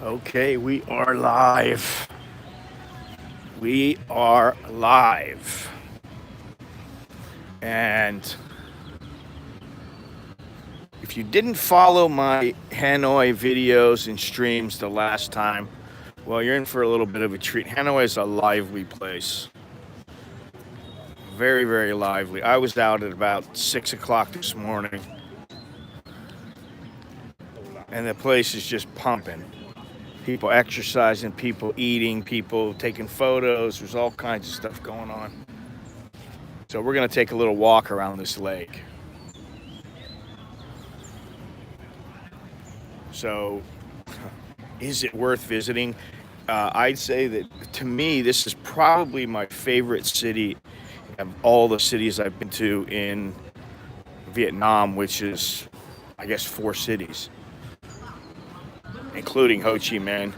Okay, we are live. We are live. And if you didn't follow my Hanoi videos and streams the last time, well, you're in for a little bit of a treat. Hanoi is a lively place. Very, very lively. I was out at about 6 o'clock this morning, and the place is just pumping. People exercising, people eating, people taking photos. There's all kinds of stuff going on. So we're going to take a little walk around this lake. So is it worth visiting? I'd say that to me, this is probably my favorite city of all the cities I've been to in Vietnam, which is, I guess, 4 cities, including Ho Chi Minh.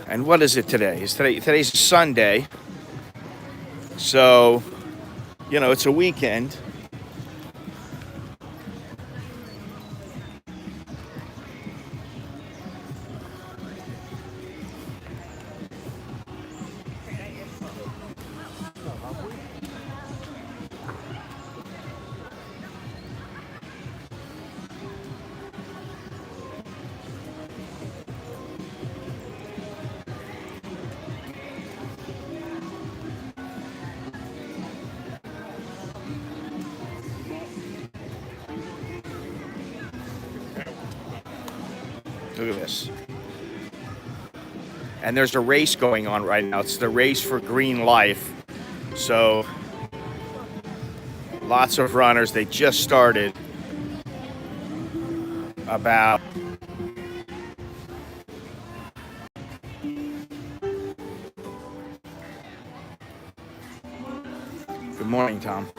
And what is it today? Today's Sunday, so it's a weekend. Look at this. And there's a race going on right now. It's the race for green life. So lots of runners. They just started about Good morning, Tom.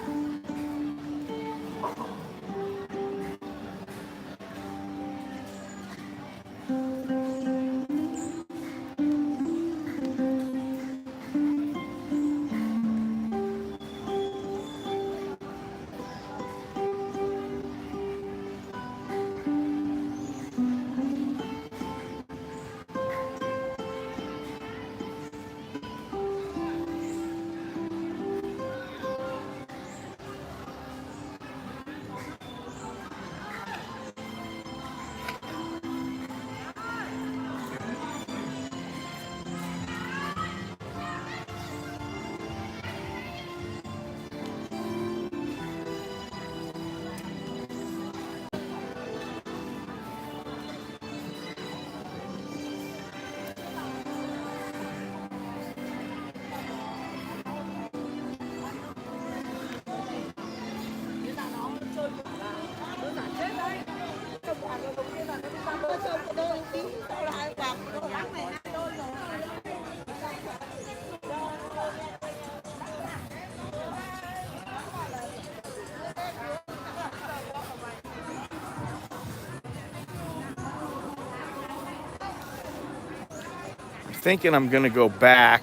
Thinking I'm going to go back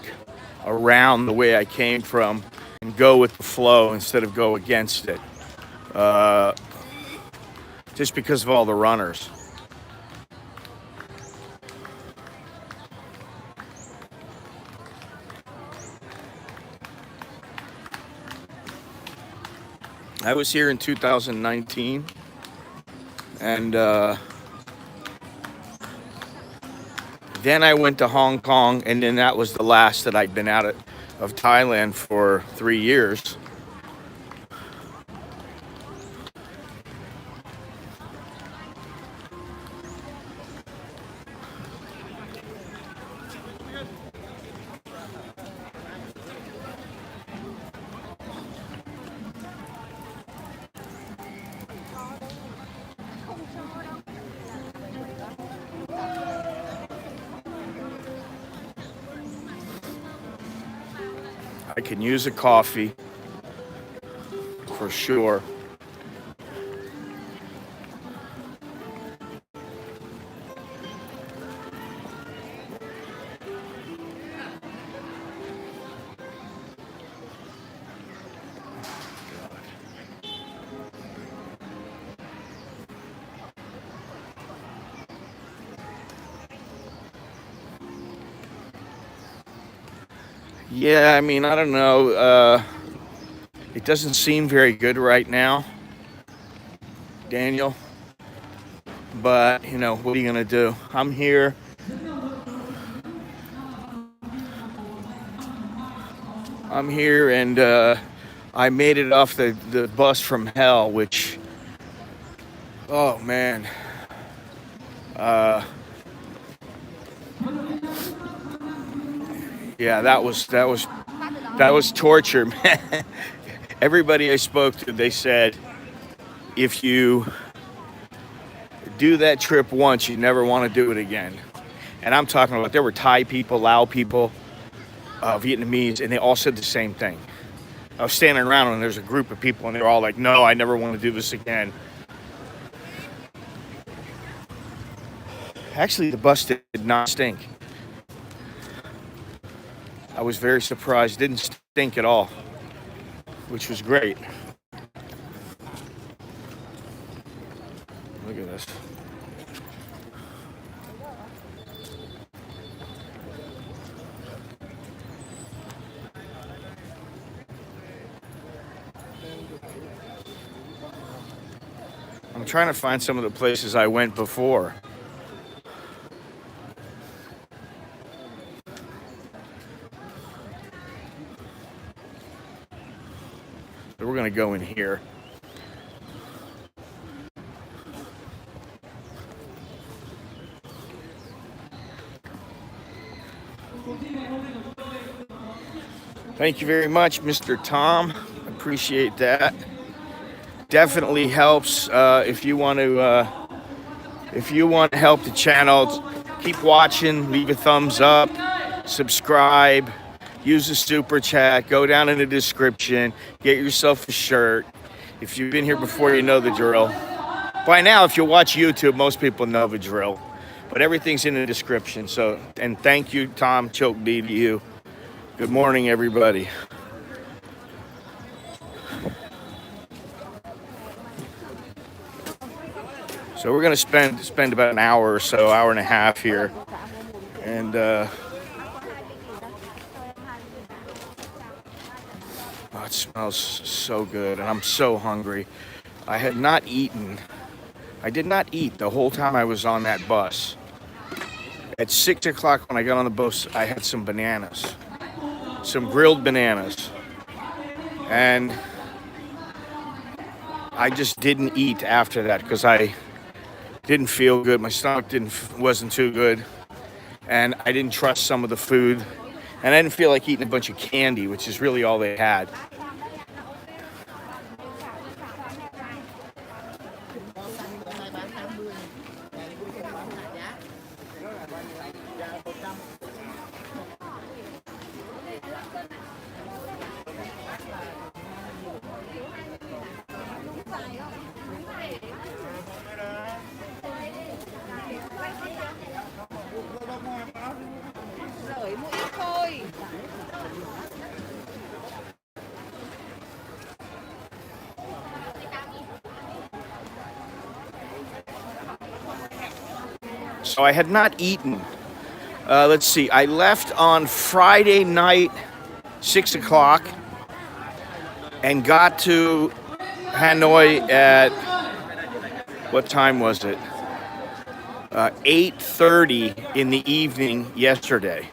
around the way I came from and go with the flow instead of go against it. Just because of all the runners. I was here in 2019, and then I went to Hong Kong, and then that was the last that I'd been out of Thailand for 3 years. I can use a coffee for sure. Yeah, I mean, I don't know. It doesn't seem very good right now, Daniel. But, you know, what are you going to do? I'm here. And I made it off the bus from hell, which, oh, man. Yeah, that was torture, man. Everybody I spoke to, they said, if you do that trip once, you never want to do it again. And I'm talking about, there were Thai people, Lao people, Vietnamese, and they all said the same thing. I was standing around and there's a group of people and they're all like, no, I never want to do this again. Actually, the bus did not stink. I was very surprised. It didn't stink at all, which was great. Look at this. I'm trying to find some of the places I went before. So we're going to go in here. Thank you very much, Mr. Tom. Appreciate that. Definitely helps if you want to help the channel. Keep watching. Leave a thumbs up. Subscribe. Use the super chat. Go down in the description. Get yourself a shirt. If you've been here before, you know the drill. By now, if you watch YouTube, most people know the drill. But everything's in the description. So, and thank you, Tom. Choke D to you. Good morning, everybody. So we're gonna spend about an hour or so, hour and a half here, and oh, it smells so good, and I'm so hungry. I had not eaten. I did not eat the whole time I was on that bus. At 6 o'clock when I got on the bus, I had some bananas, some grilled bananas, and I just didn't eat after that because I didn't feel good. My stomach wasn't too good, and I didn't trust some of the food, and I didn't feel like eating a bunch of candy, which is really all they had. So I had not eaten. Let's see, I left on Friday night, 6 o'clock, and got to Hanoi at, what time was it? 8:30 in the evening yesterday.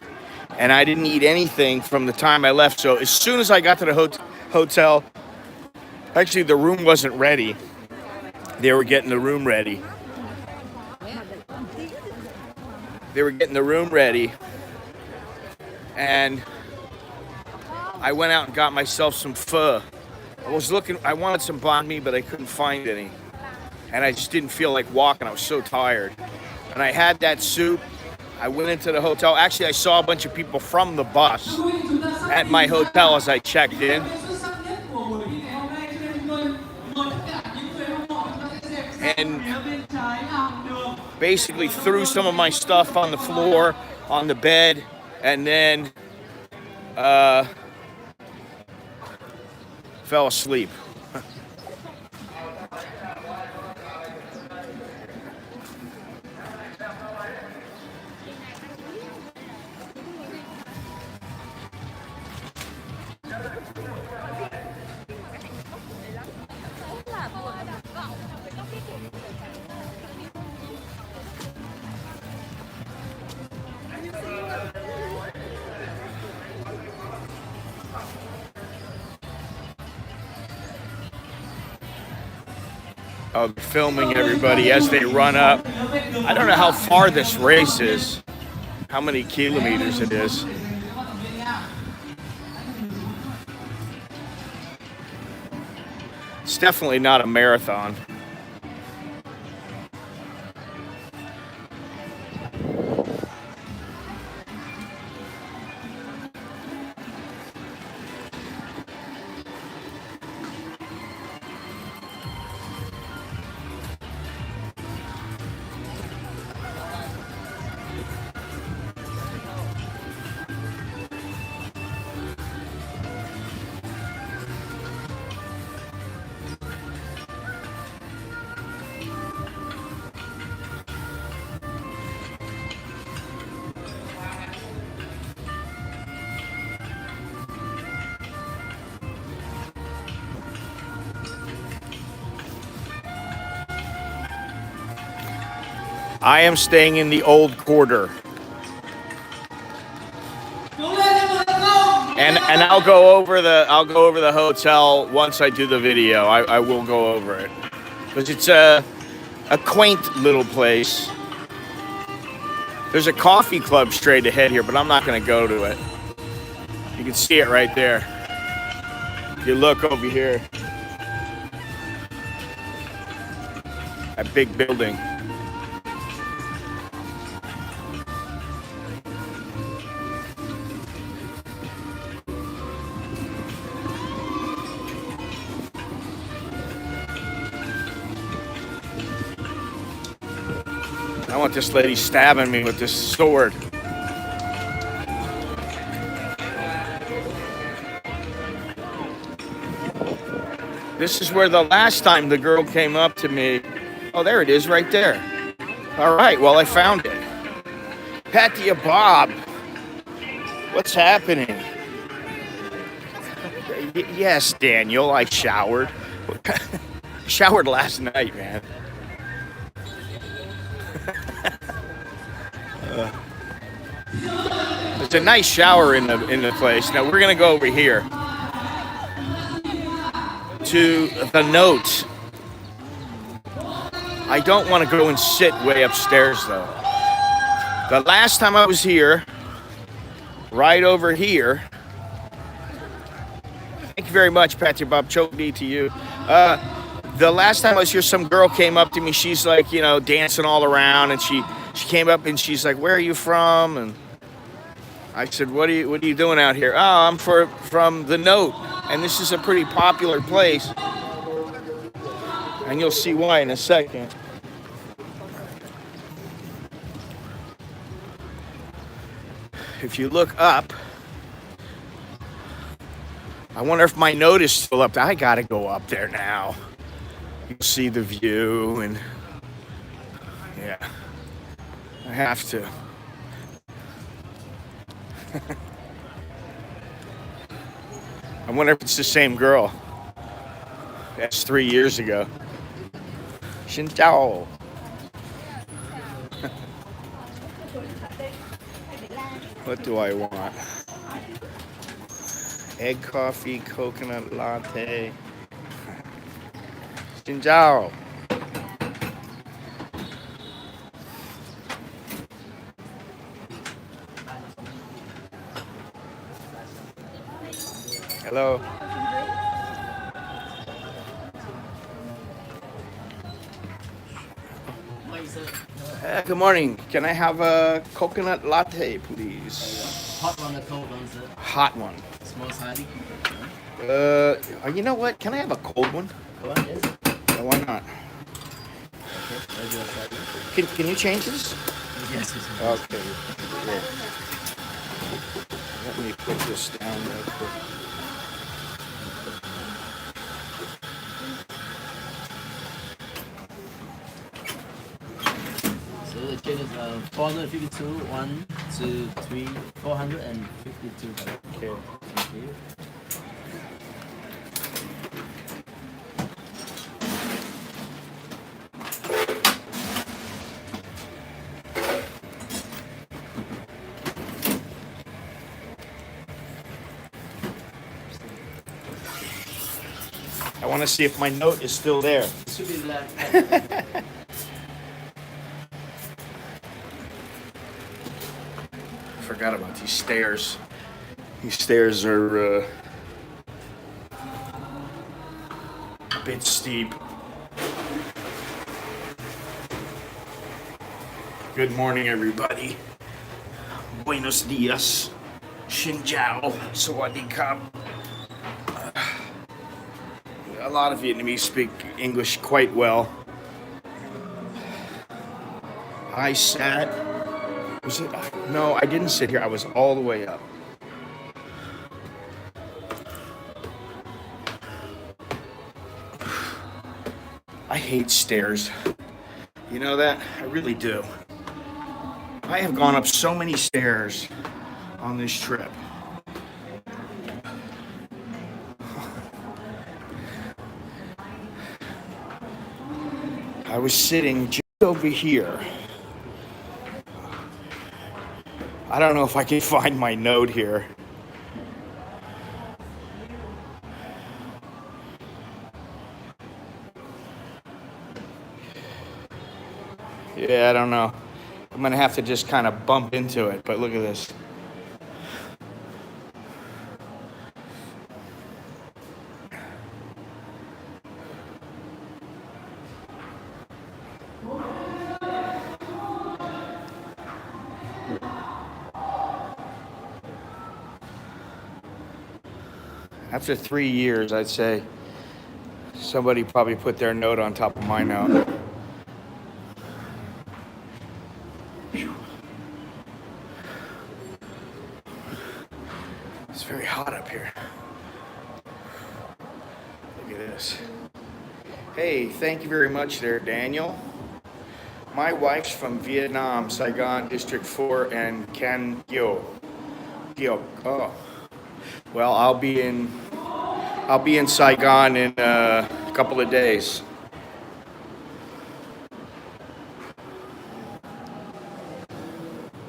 And I didn't eat anything from the time I left. So as soon as I got to the hotel, actually the room wasn't ready. They were getting the room ready. And I went out and got myself some pho. I wanted some banh mi, but I couldn't find any. And I just didn't feel like walking. I was so tired. And I had that soup. I went into the hotel. Actually, I saw a bunch of people from the bus. at my hotel as I checked in. And basically threw some of my stuff on the floor, on the bed, and then fell asleep. Of filming everybody as they run up. I don't know how far this race is, how many kilometers it is. It's definitely not a marathon. I am staying in the old quarter. And I'll go over the hotel once I do the video. I will go over it. Because it's a quaint little place. There's a coffee club straight ahead here, but I'm not gonna go to it. You can see it right there. If you look over here. That big building. I want this lady stabbing me with this sword. This is where the last time the girl came up to me. Oh, there it is right there. All right, well, I found it. Patia Bob. What's happening? Yes, Daniel, I showered. Showered last night, man. There's a nice shower in the place. Now we're gonna go over here to the note. I don't want to go and sit way upstairs though. The last time I was here, right over here. Thank you very much, Patsy Bob. Choke D to you. The last time I was here, some girl came up to me. She's like, you know, dancing all around, and she came up and she's like, "Where are you from?" And I said, "What are you doing out here?" "Oh, I'm from the Note, and this is a pretty popular place." And you'll see why in a second. If you look up, I wonder if my note is still up there. I gotta go up there now. You can see the view, and yeah, I have to. I wonder if it's the same girl. That's 3 years ago. Xin chào. What do I want? Egg coffee, coconut latte. Xin chào. Hello. Good morning. Can I have a coconut latte, please? Hot one or cold one, sir? Hot one. small size. You know what? Can I have a cold one? Go on, yes. Why not? Okay, regular size. Can you change this? Yes, yes. Okay. Yeah. Let me put this down real quick. So the change is 452, 1, 2, 3, 452. Okay. Thank you. I want to see if my note is still there. It should be left. Forgot about these stairs. These stairs are a bit steep. Good morning, everybody. Buenos dias. Xin chào. Sawadee krap. A lot of Vietnamese speak English quite well. I sat. Was it? No, I didn't sit here. I was all the way up. I hate stairs. You know that? I really do. I have gone up so many stairs on this trip. I was sitting just over here. I don't know if I can find my note here. Yeah, I don't know. I'm gonna have to just kind of bump into it, but look at this. After 3 years, I'd say somebody probably put their note on top of my note. It's very hot up here. Look at this. Hey, thank you very much there, Daniel. My wife's from Vietnam, Saigon, District 4, and Can Gyo. Oh. Well, I'll be in Saigon in a couple of days.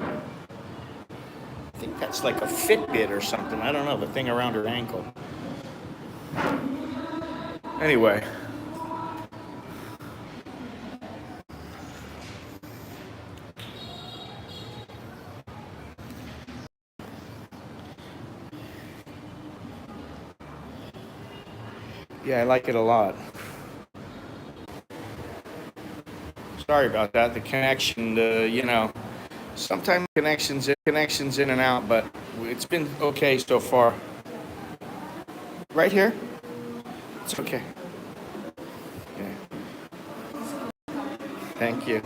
I think that's like a Fitbit or something. I don't know, the thing around her ankle. Anyway. Yeah, I like it a lot. Sorry about that. The connection, you know, sometimes connections in and out, but it's been okay so far. Right here? It's okay. Okay. Thank you.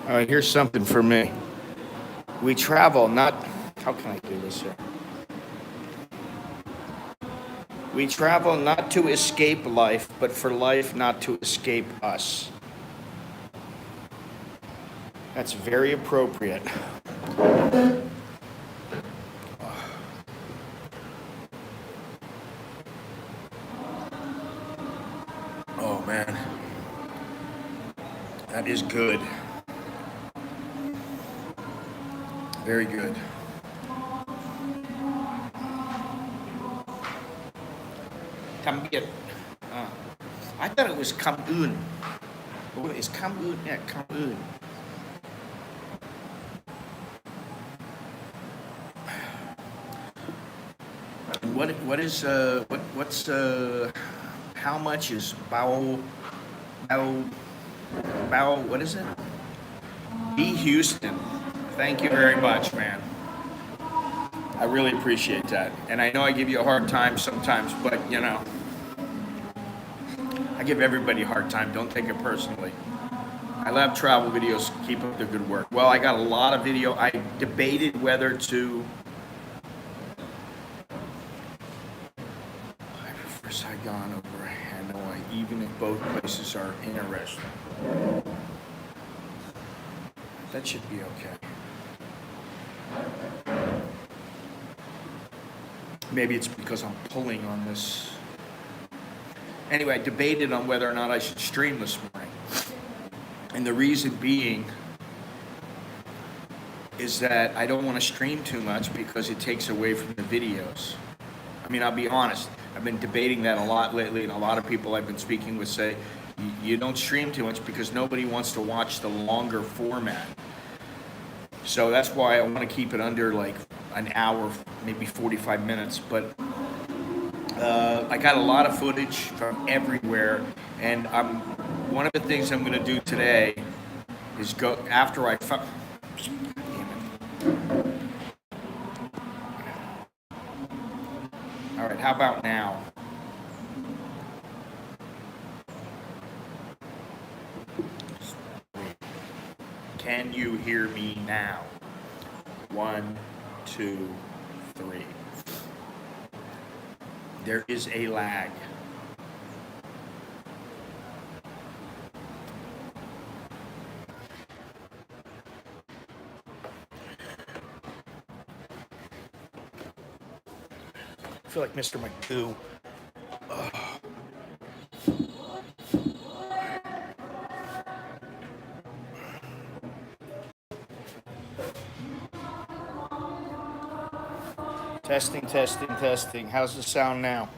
All right, here's something for me. We travel not... How can I do this here? We travel not to escape life, but for life not to escape us. That's very appropriate. Oh man, that is good. Very good. Come here. I thought it was come un. It's come un. Yeah, come un. What's how much is bow what is it? B Houston. Thank you very much, man. I really appreciate that. And I know I give you a hard time sometimes, but you know, I give everybody a hard time. Don't take it personally. I love travel videos. Keep up the good work. Well, I got a lot of video. I debated whether to. I prefer Saigon over Hanoi, even if both places are interesting. That should be okay. Maybe it's because I'm pulling on this. Anyway, I debated on whether or not I should stream this morning. And the reason being is that I don't want to stream too much because it takes away from the videos. I mean, I'll be honest. I've been debating that a lot lately, and a lot of people I've been speaking with say, you don't stream too much because nobody wants to watch the longer format. So that's why I want to keep it under like an hour, maybe 45 minutes. But I got a lot of footage from everywhere, and one of the things I'm going to do today is go after I. Damn it. All right, how about now? Can you hear me now? 1, 2, 3. There is a lag. I feel like Mr. McGoo. Testing, testing, testing. How's the sound now?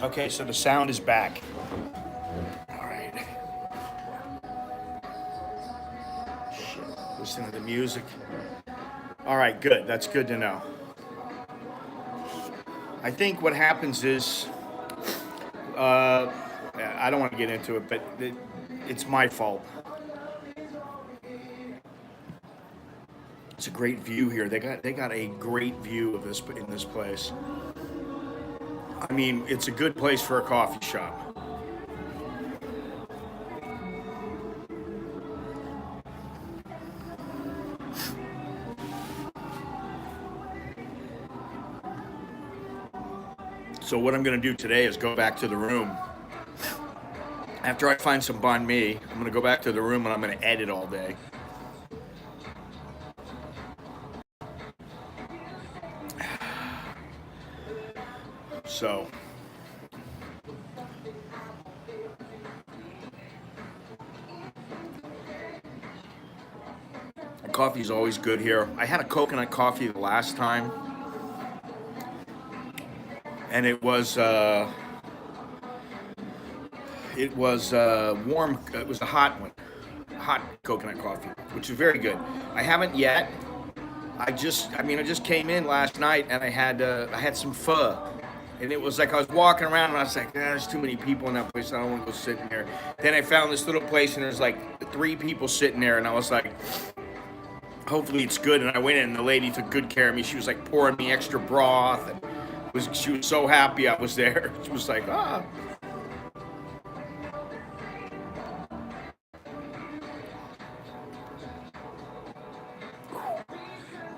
Okay, so the sound is back. All right. Shit. Listen to the music. All right, good. That's good to know. I think what happens is, I don't want to get into it, but it's my fault. It's a great view here. They got a great view of this in this place. I mean, it's a good place for a coffee shop. So what I'm going to do today is go back to the room. After I find some banh mi, I'm going to go back to the room and I'm going to edit all day. So, the coffee is always good here. I had a coconut coffee the last time, and it was warm. It was a hot one, hot coconut coffee, which is very good. I haven't yet. I just came in last night and I had some pho. And it was like I was walking around and I was like, there's too many people in that place. I don't want to go sit in there. Then I found this little place and there's like 3 people sitting there. And I was like, hopefully it's good. And I went in and the lady took good care of me. She was like pouring me extra broth. And she was so happy I was there. She was like, ah.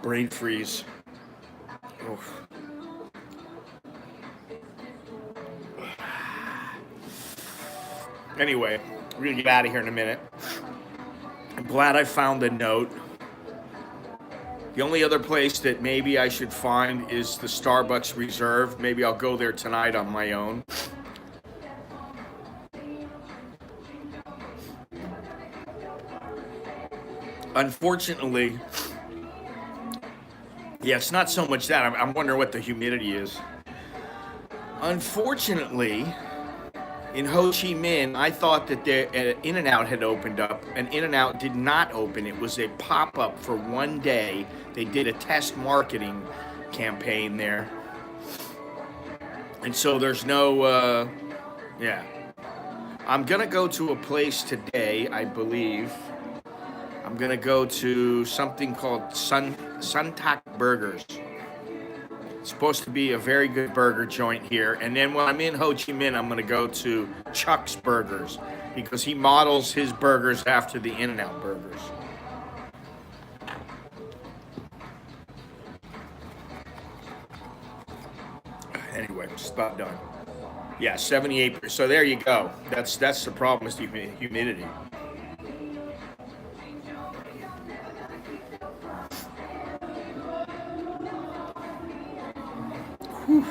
Brain freeze. Oof. Anyway, we're gonna get out of here in a minute. I'm glad I found the note. The only other place that maybe I should find is the Starbucks Reserve. Maybe I'll go there tonight on my own. Unfortunately, yeah, it's not so much that. I'm wondering what the humidity is. Unfortunately, in Ho Chi Minh, I thought that In-N-Out had opened up, and In-N-Out did not open. It was a pop-up for one day. They did a test marketing campaign there, and so there's no, yeah. I'm gonna go to a place today, I believe. I'm gonna go to something called Suntak Burgers. It's supposed to be a very good burger joint here. And then when I'm in Ho Chi Minh, I'm gonna go to Chuck's Burgers because he models his burgers after the In-N-Out burgers. Anyway, I'm just about done. Yeah, 78%. So there you go. That's the problem is the humidity. Whew.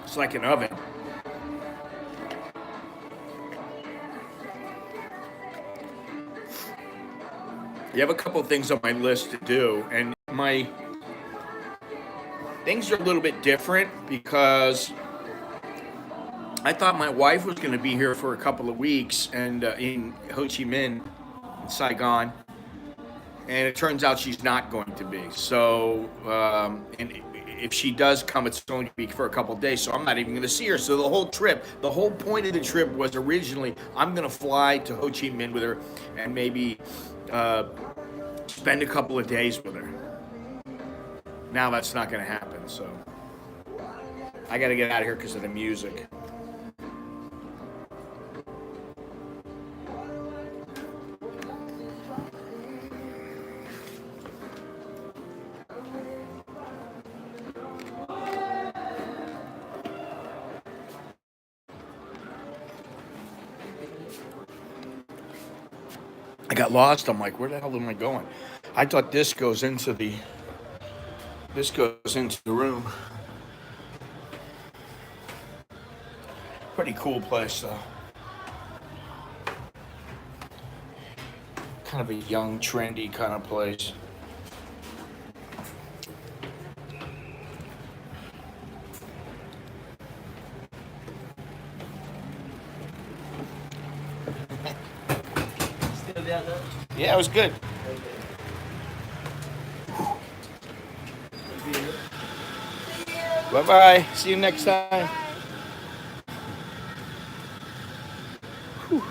It's like an oven. You have a couple of things on my list to do, and my things are a little bit different because I thought my wife was going to be here for a couple of weeks and in Ho Chi Minh, in Saigon, and it turns out she's not going to be. So, and if she does come, it's going to be for a couple of days, so I'm not even going to see her. So the whole point of the trip was originally I'm going to fly to Ho Chi Minh with her and maybe spend a couple of days with her. Now that's not going to happen, so I got to get out of here because of the music. I got lost. I'm like, where the hell am I going? I thought this goes into the room. Pretty cool place though. Kind of a young, trendy kind of place. Yeah, it was good. Bye-bye. See you next time. Whew.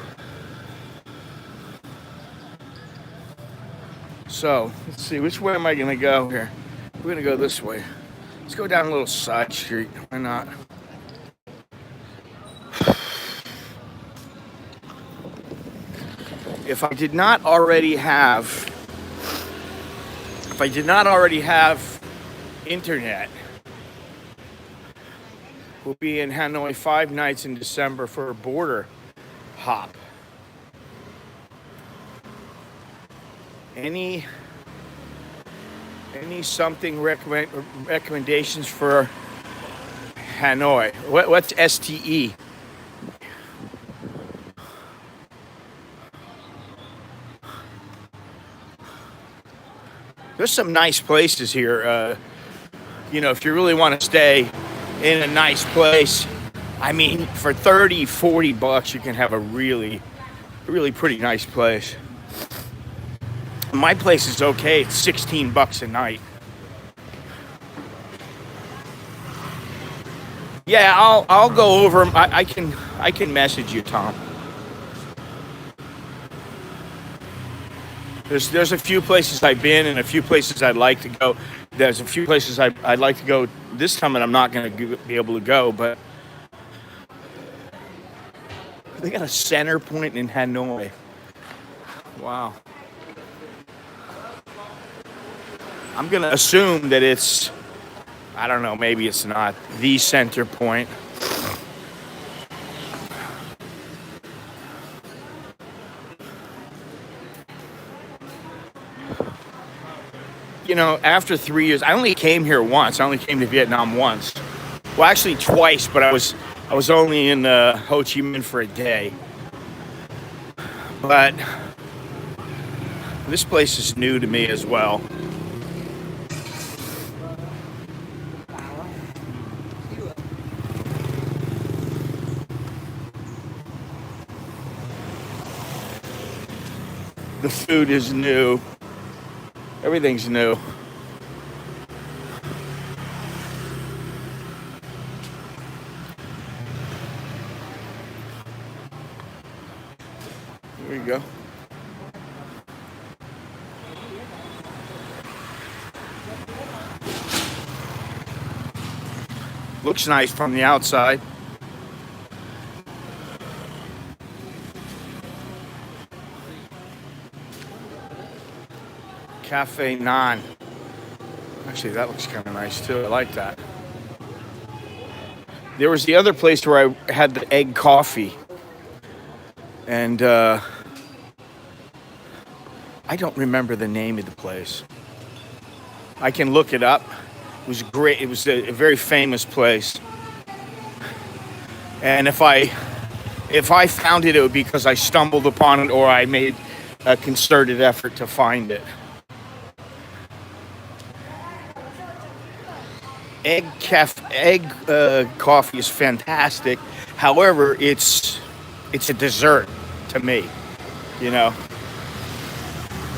So, let's see. Which way am I going to go here? We're going to go this way. Let's go down a little side street. Why not? If I did not already have internet, we'll be in Hanoi 5 nights in December for a border hop. Any something recommendations for Hanoi? What's STE? There's some nice places here. If you really want to stay in a nice place, I mean, for 30, 40 bucks, you can have a really, really pretty nice place. My place is okay. It's 16 bucks a night. Yeah, I'll go over. I can message you, Tom. There's a few places I've been and a few places I'd like to go. There's a few places I'd like to go this time, and I'm not going to be able to go. But they got a center point in Hanoi. Wow. I'm going to assume that it's, I don't know, maybe it's not the center point. After 3 years, I only came here once. I only came to Vietnam once. Well, actually twice, but I was only in Ho Chi Minh for a day. But this place is new to me as well. The food is new. Everything's new. There you go. Looks nice from the outside. Cafe 9. Actually, that looks kind of nice too. I like that. There was the other place where I had the egg coffee. And I don't remember the name of the place. I can look it up. It was great. It was a very famous place. And if I found it, it would be because I stumbled upon it or I made a concerted effort to find it. Egg coffee is fantastic. However, it's a dessert to me, you know.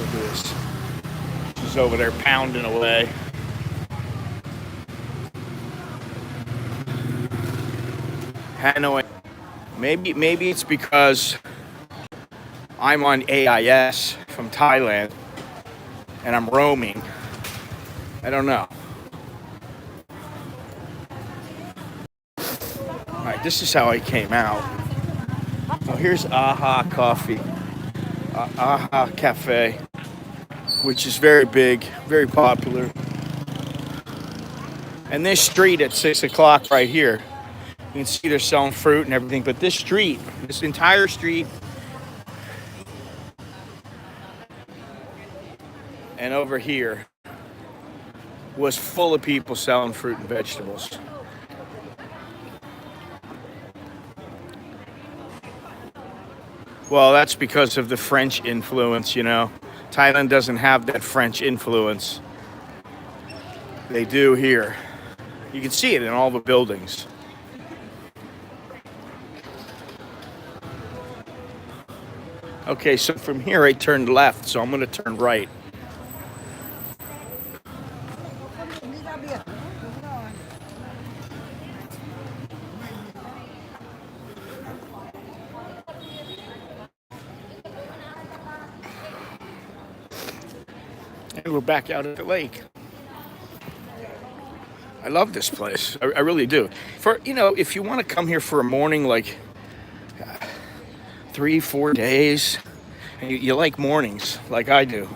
Look at this. She's over there pounding away. Hanoi. Maybe it's because I'm on AIS from Thailand and I'm roaming. I don't know. Alright, this is how I came out. Oh, here's Aha Coffee. Aha Cafe, which is very big, very popular. And this street at 6 o'clock right here, you can see they're selling fruit and everything, but this street, this entire street, and over here, was full of people selling fruit and vegetables. Well, that's because of the French influence, you know. Thailand doesn't have that French influence. They do here. You can see it in all the buildings. Okay, so from here I turned left, so I'm going to turn right. And we're back out at the lake. I love this place. I really do. For, you know, if you want to come here for a morning, like 3-4 days, and you like mornings, like I do.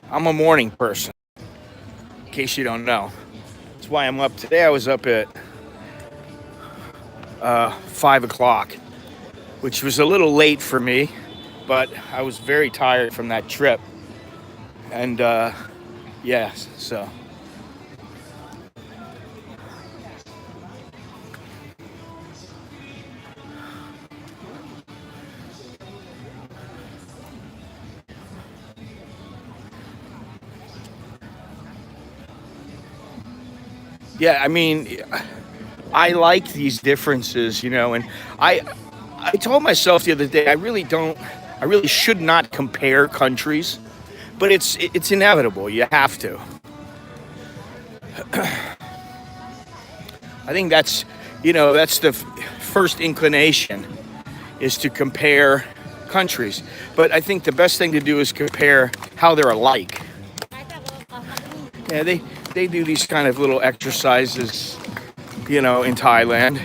I'm a morning person, in case you don't know. That's why I'm up today. I was up at 5 o'clock, which was a little late for me, but I was very tired from that trip. And yeah, so. Yeah, I mean, I like these differences, you know, and I told myself the other day, I really should not compare countries, but it's inevitable. You have to. I think that's, you know, that's the first inclination, is to compare countries. But I think the best thing to do is compare how they're alike. Yeah, they do these kind of little exercises, you know, in Thailand.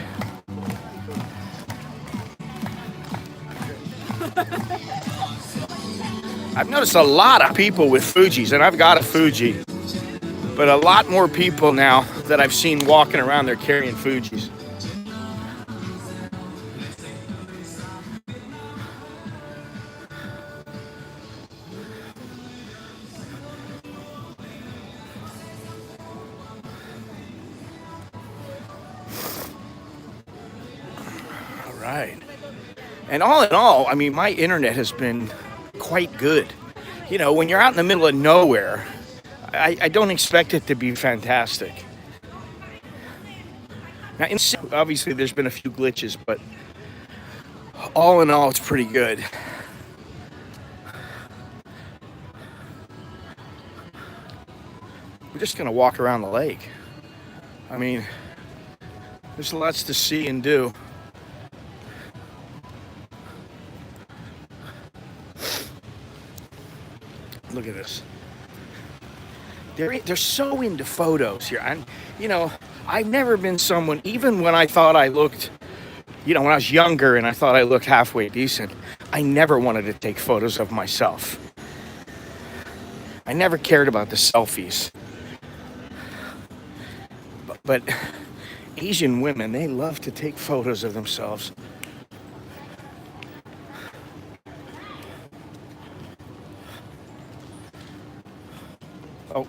I've noticed a lot of people with Fujis, and I've got a Fuji, but a lot more people now that I've seen walking around, they're carrying Fujis. Right. And all in all, I mean, my internet has been quite good. You know, when you're out in the middle of nowhere, I don't expect it to be fantastic. Now, obviously, there's been a few glitches, but all in all, it's pretty good. we're just gonna walk around the lake. I mean, there's lots to see and do. Look at this. They're so into photos here. And, you know, I've never been someone, even when I thought I looked, you know, when I was younger and I thought I looked halfway decent, I never wanted to take photos of myself. I never cared about the selfies. But Asian women, they love to take photos of themselves. Oh,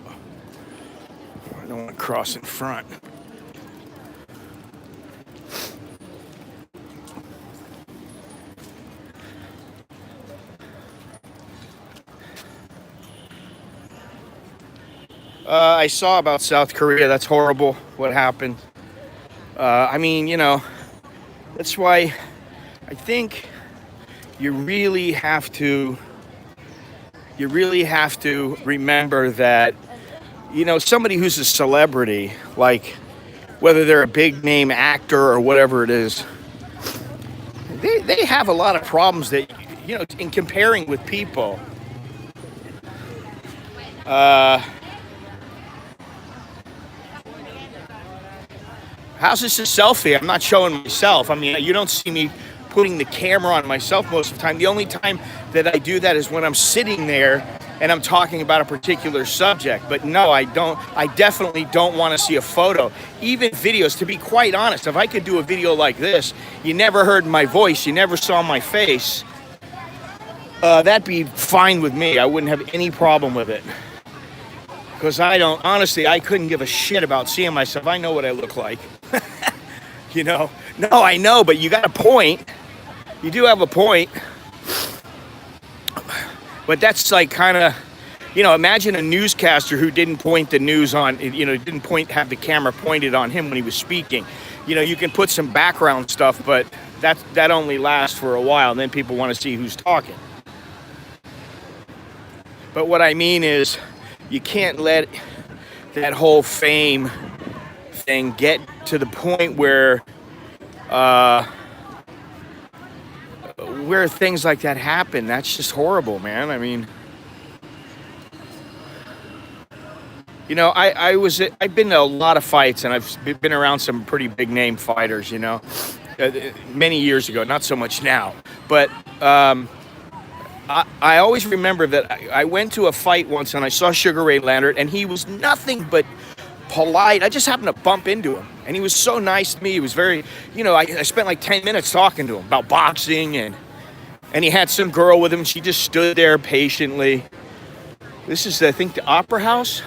I don't want to cross in front. I saw about South Korea. That's horrible what happened. I mean, you know, that's why I think you really have to remember that, you know, somebody who's a celebrity, like whether they're a big name actor or whatever it is, they have a lot of problems that, you know, in comparing with people. How's this a selfie? I'm not showing myself. I mean, you don't see me putting the camera on myself most of the time. The only time that I do that is when I'm sitting there and I'm talking about a particular subject. But no, I don't. I definitely don't want to see a photo. Even videos, to be quite honest, if I could do a video like this, you never heard my voice, you never saw my face, that'd be fine with me. I wouldn't have any problem with it. Because honestly, I couldn't give a shit about seeing myself. I know what I look like. You know? No, I know, but you got a point. You do have a point. But that's like kind of, you know, imagine a newscaster who didn't point the news on, you know, have the camera pointed on him when he was speaking. You know, you can put some background stuff, but that only lasts for a while, and then people want to see who's talking. But what I mean is, you can't let that whole fame thing get to the point where things like that happen. That's just horrible, man. I mean, you know, I've been to a lot of fights, and I've been around some pretty big name fighters, you know, many years ago, not so much now. But I always remember that I went to a fight once and I saw Sugar Ray Leonard, and he was nothing but polite. I just happened to bump into him, and he was so nice to me. He was very, you know, I spent like 10 minutes talking to him about boxing, and he had some girl with him. She just stood there patiently. This is, I think, the Opera House?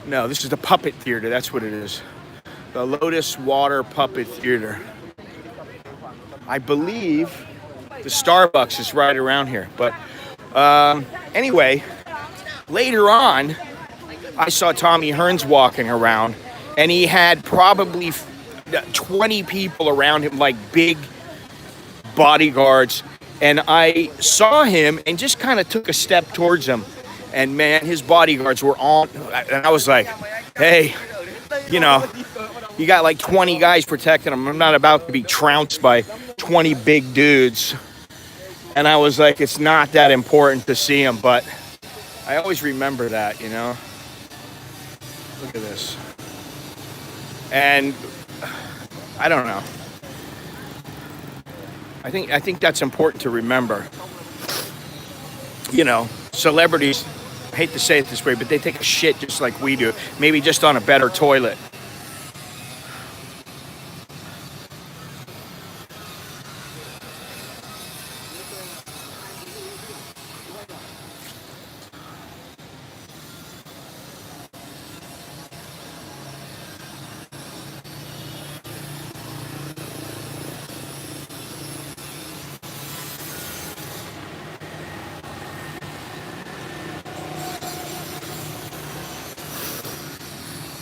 No, this is the Puppet Theater. That's what it is. The Lotus Water Puppet Theater. I believe the Starbucks is right around here. But anyway, later on, I saw Tommy Hearns walking around, and he had probably 20 people around him, like big bodyguards. And I saw him and just kind of took a step towards him. And man, his bodyguards were on. And I was like, hey, you know, you got like 20 guys protecting him. I'm not about to be trounced by 20 big dudes. And I was like, it's not that important to see him, but I always remember that, you know. Look at this. And I don't know. I think that's important to remember. You know, celebrities, I hate to say it this way, but they take a shit just like we do. Maybe just on a better toilet.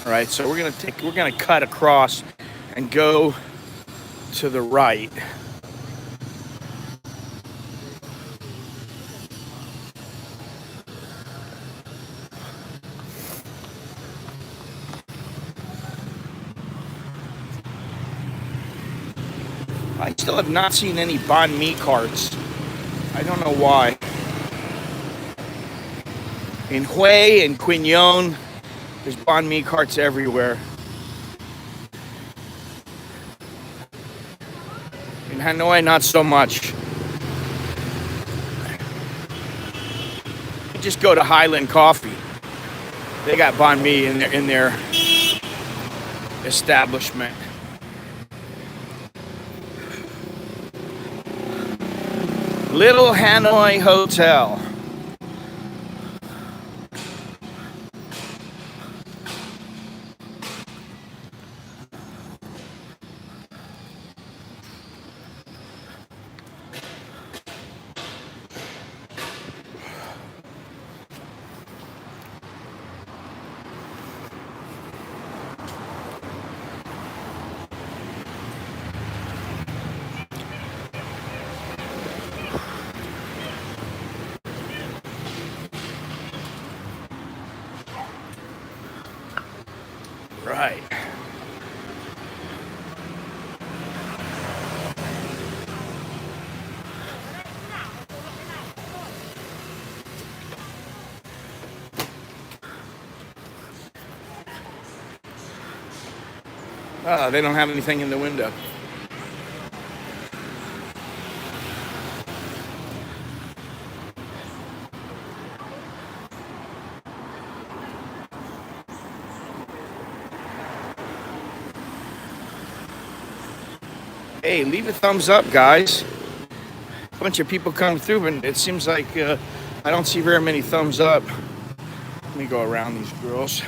All right, so we're gonna cut across and go to the right. I still have not seen any banh mi carts. I don't know why. In Hue and Quy Nhon, there's banh mi carts everywhere. In Hanoi, not so much. You just go to Highland Coffee. They got banh mi in their establishment. Little Hanoi Hotel. Right. Oh, they don't have anything in the window. Hey, leave a thumbs up, guys. A bunch of people come through, and it seems like I don't see very many thumbs up. Let me go around these girls.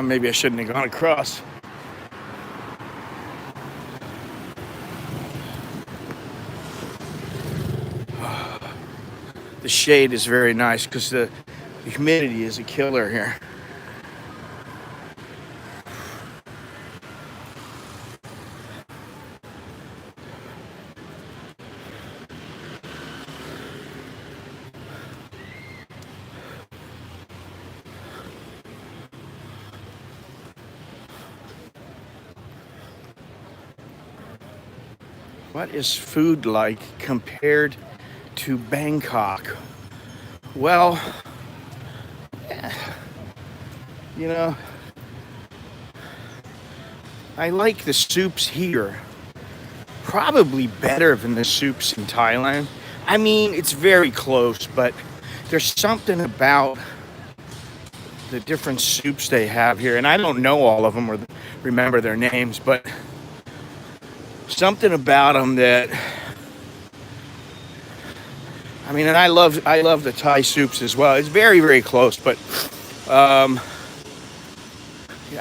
Maybe I shouldn't have gone across. The shade is very nice because the humidity is a killer here. What is food like compared to Bangkok? Well, you know, I like the soups here. Probably better than the soups in Thailand. I mean, it's very close, but there's something about the different soups they have here. And I don't know all of them or remember their names, but something about them that, I mean, and I love the Thai soups as well. It's very, very close, but I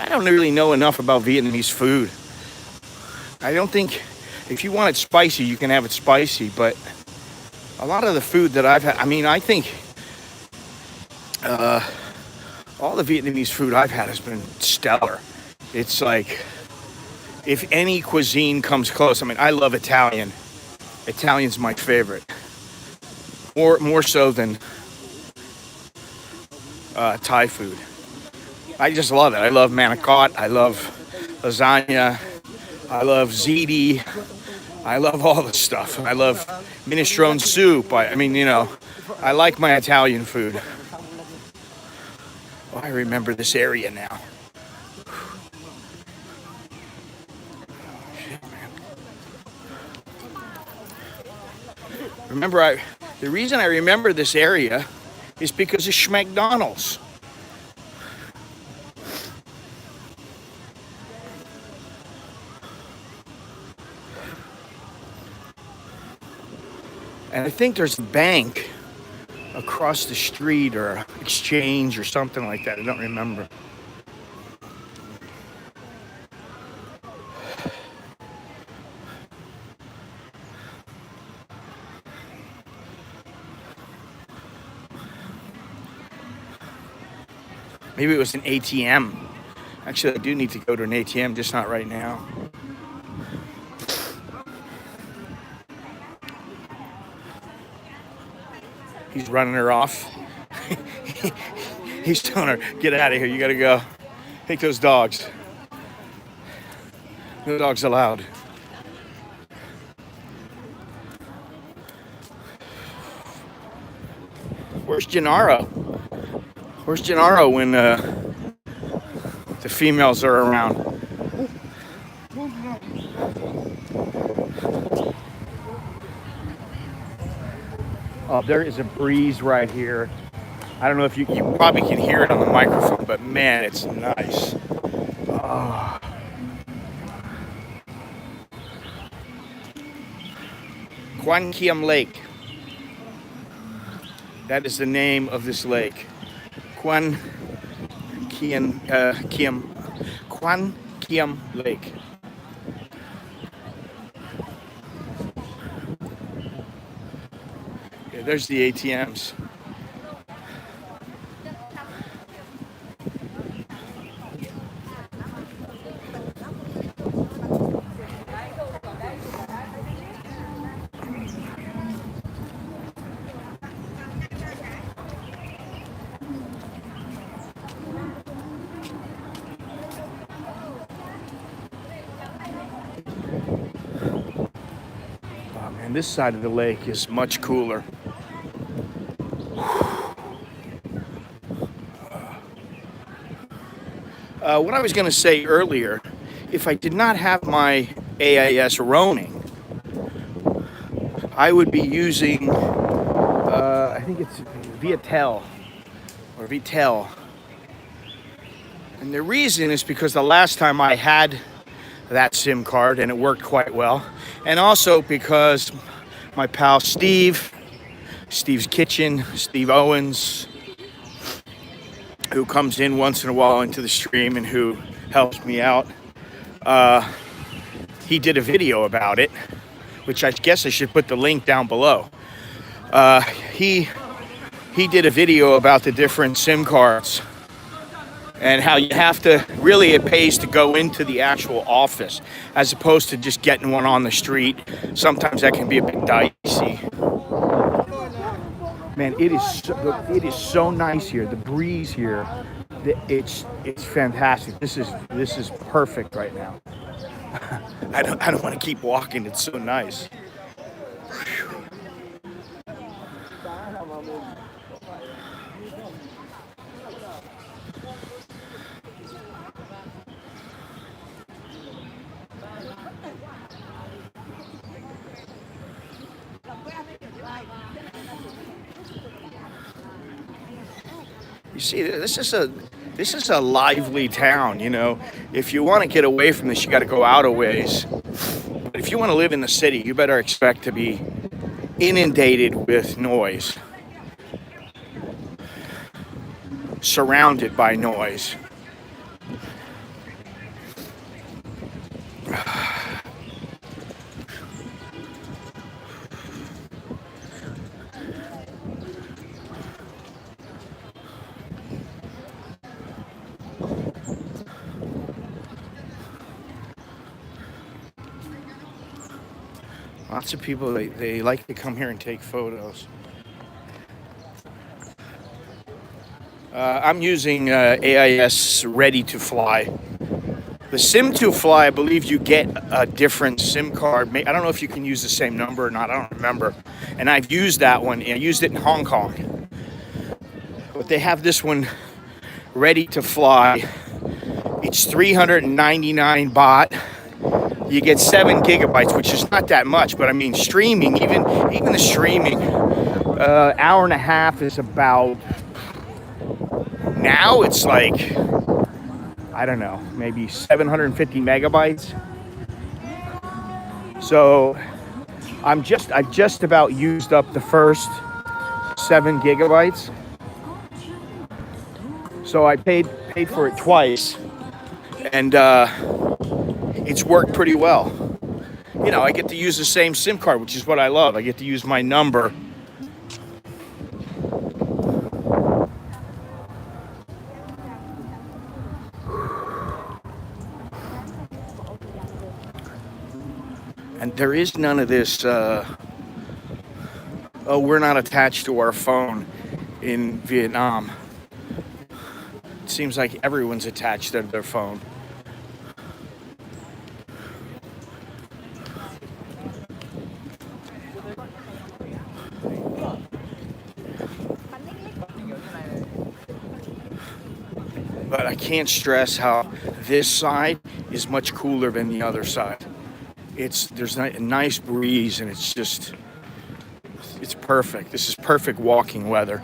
don't really know enough about Vietnamese food. I don't think, if you want it spicy, you can have it spicy, but a lot of the food that I've had, I mean, I think all the Vietnamese food I've had has been stellar. It's like, if any cuisine comes close, I mean, I love Italian. Italian's my favorite. Or more so than Thai food. I just love it. I love manicotti. I love lasagna. I love ziti. I love all the stuff. I love minestrone soup. I mean, you know, I like my Italian food. Oh, I remember this area now. Remember, the reason I remember this area is because of Schmcdonald's. And I think there's a bank across the street or exchange or something like that. I don't remember. Maybe it was an ATM. Actually, I do need to go to an ATM, just not right now. He's running her off. He's telling her, get out of here, you gotta go. Take those dogs. No dogs allowed. Where's Gennaro? Where's Gennaro when the females are around? Oh, there is a breeze right here. I don't know if you probably can hear it on the microphone, but man, it's nice. Oh. Hoan Kiem Lake. That is the name of this lake. Hoan Kiem Lake. Yeah, there's the ATMs. And this side of the lake is much cooler. What I was going to say earlier, if I did not have my AIS roaming, I would be using, I think it's Viatel or Vitel. And the reason is because the last time I had that SIM card and it worked quite well. And also because my pal Steve's Kitchen, Steve Owens, who comes in once in a while into the stream and who helps me out, he did a video about it, which I guess I should put the link down below. He did a video about the different SIM cards and how you have to, really it pays to go into the actual office as opposed to just getting one on the street. Sometimes that can be a bit dicey. Man, it is so nice here. The breeze here, it's fantastic. This is perfect right now. I don't want to keep walking. It's so nice. You see, this is a lively town, you know. If you want to get away from this, you got to go out a ways. But if you want to live in the city, you better expect to be inundated with noise, surrounded by noise. Lots of people, they like to come here and take photos. I'm using AIS Ready to Fly. The SIM to Fly, I believe you get a different SIM card. I don't know if you can use the same number or not. I don't remember. And I've used that one. I used it in Hong Kong. But they have this one Ready to Fly. It's 399 baht. You get 7 gigabytes, which is not that much, but I mean streaming, even the streaming, hour and a half is about, now it's like, I don't know, maybe 750 megabytes. So I've just about used up the first 7 gigabytes. So I paid for it twice, and it's worked pretty well. You know, I get to use the same SIM card, which is what I love. I get to use my number. And there is none of this, oh, we're not attached to our phone in Vietnam. It seems like everyone's attached to their phone. But I can't stress how this side is much cooler than the other side. There's a nice breeze, and it's perfect. This is perfect walking weather.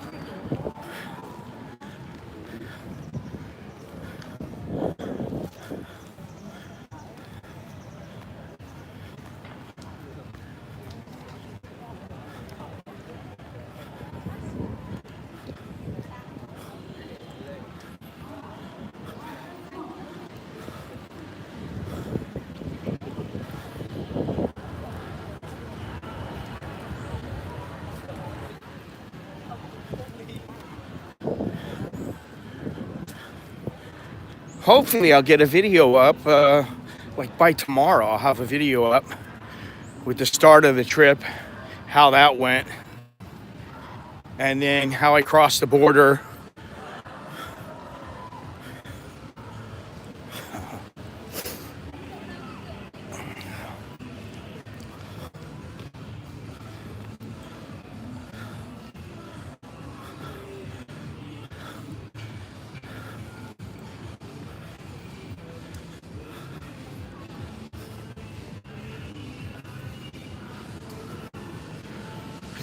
Hopefully I'll get a video up, like by tomorrow. I'll have a video up with the start of the trip, how that went, and then how I crossed the border.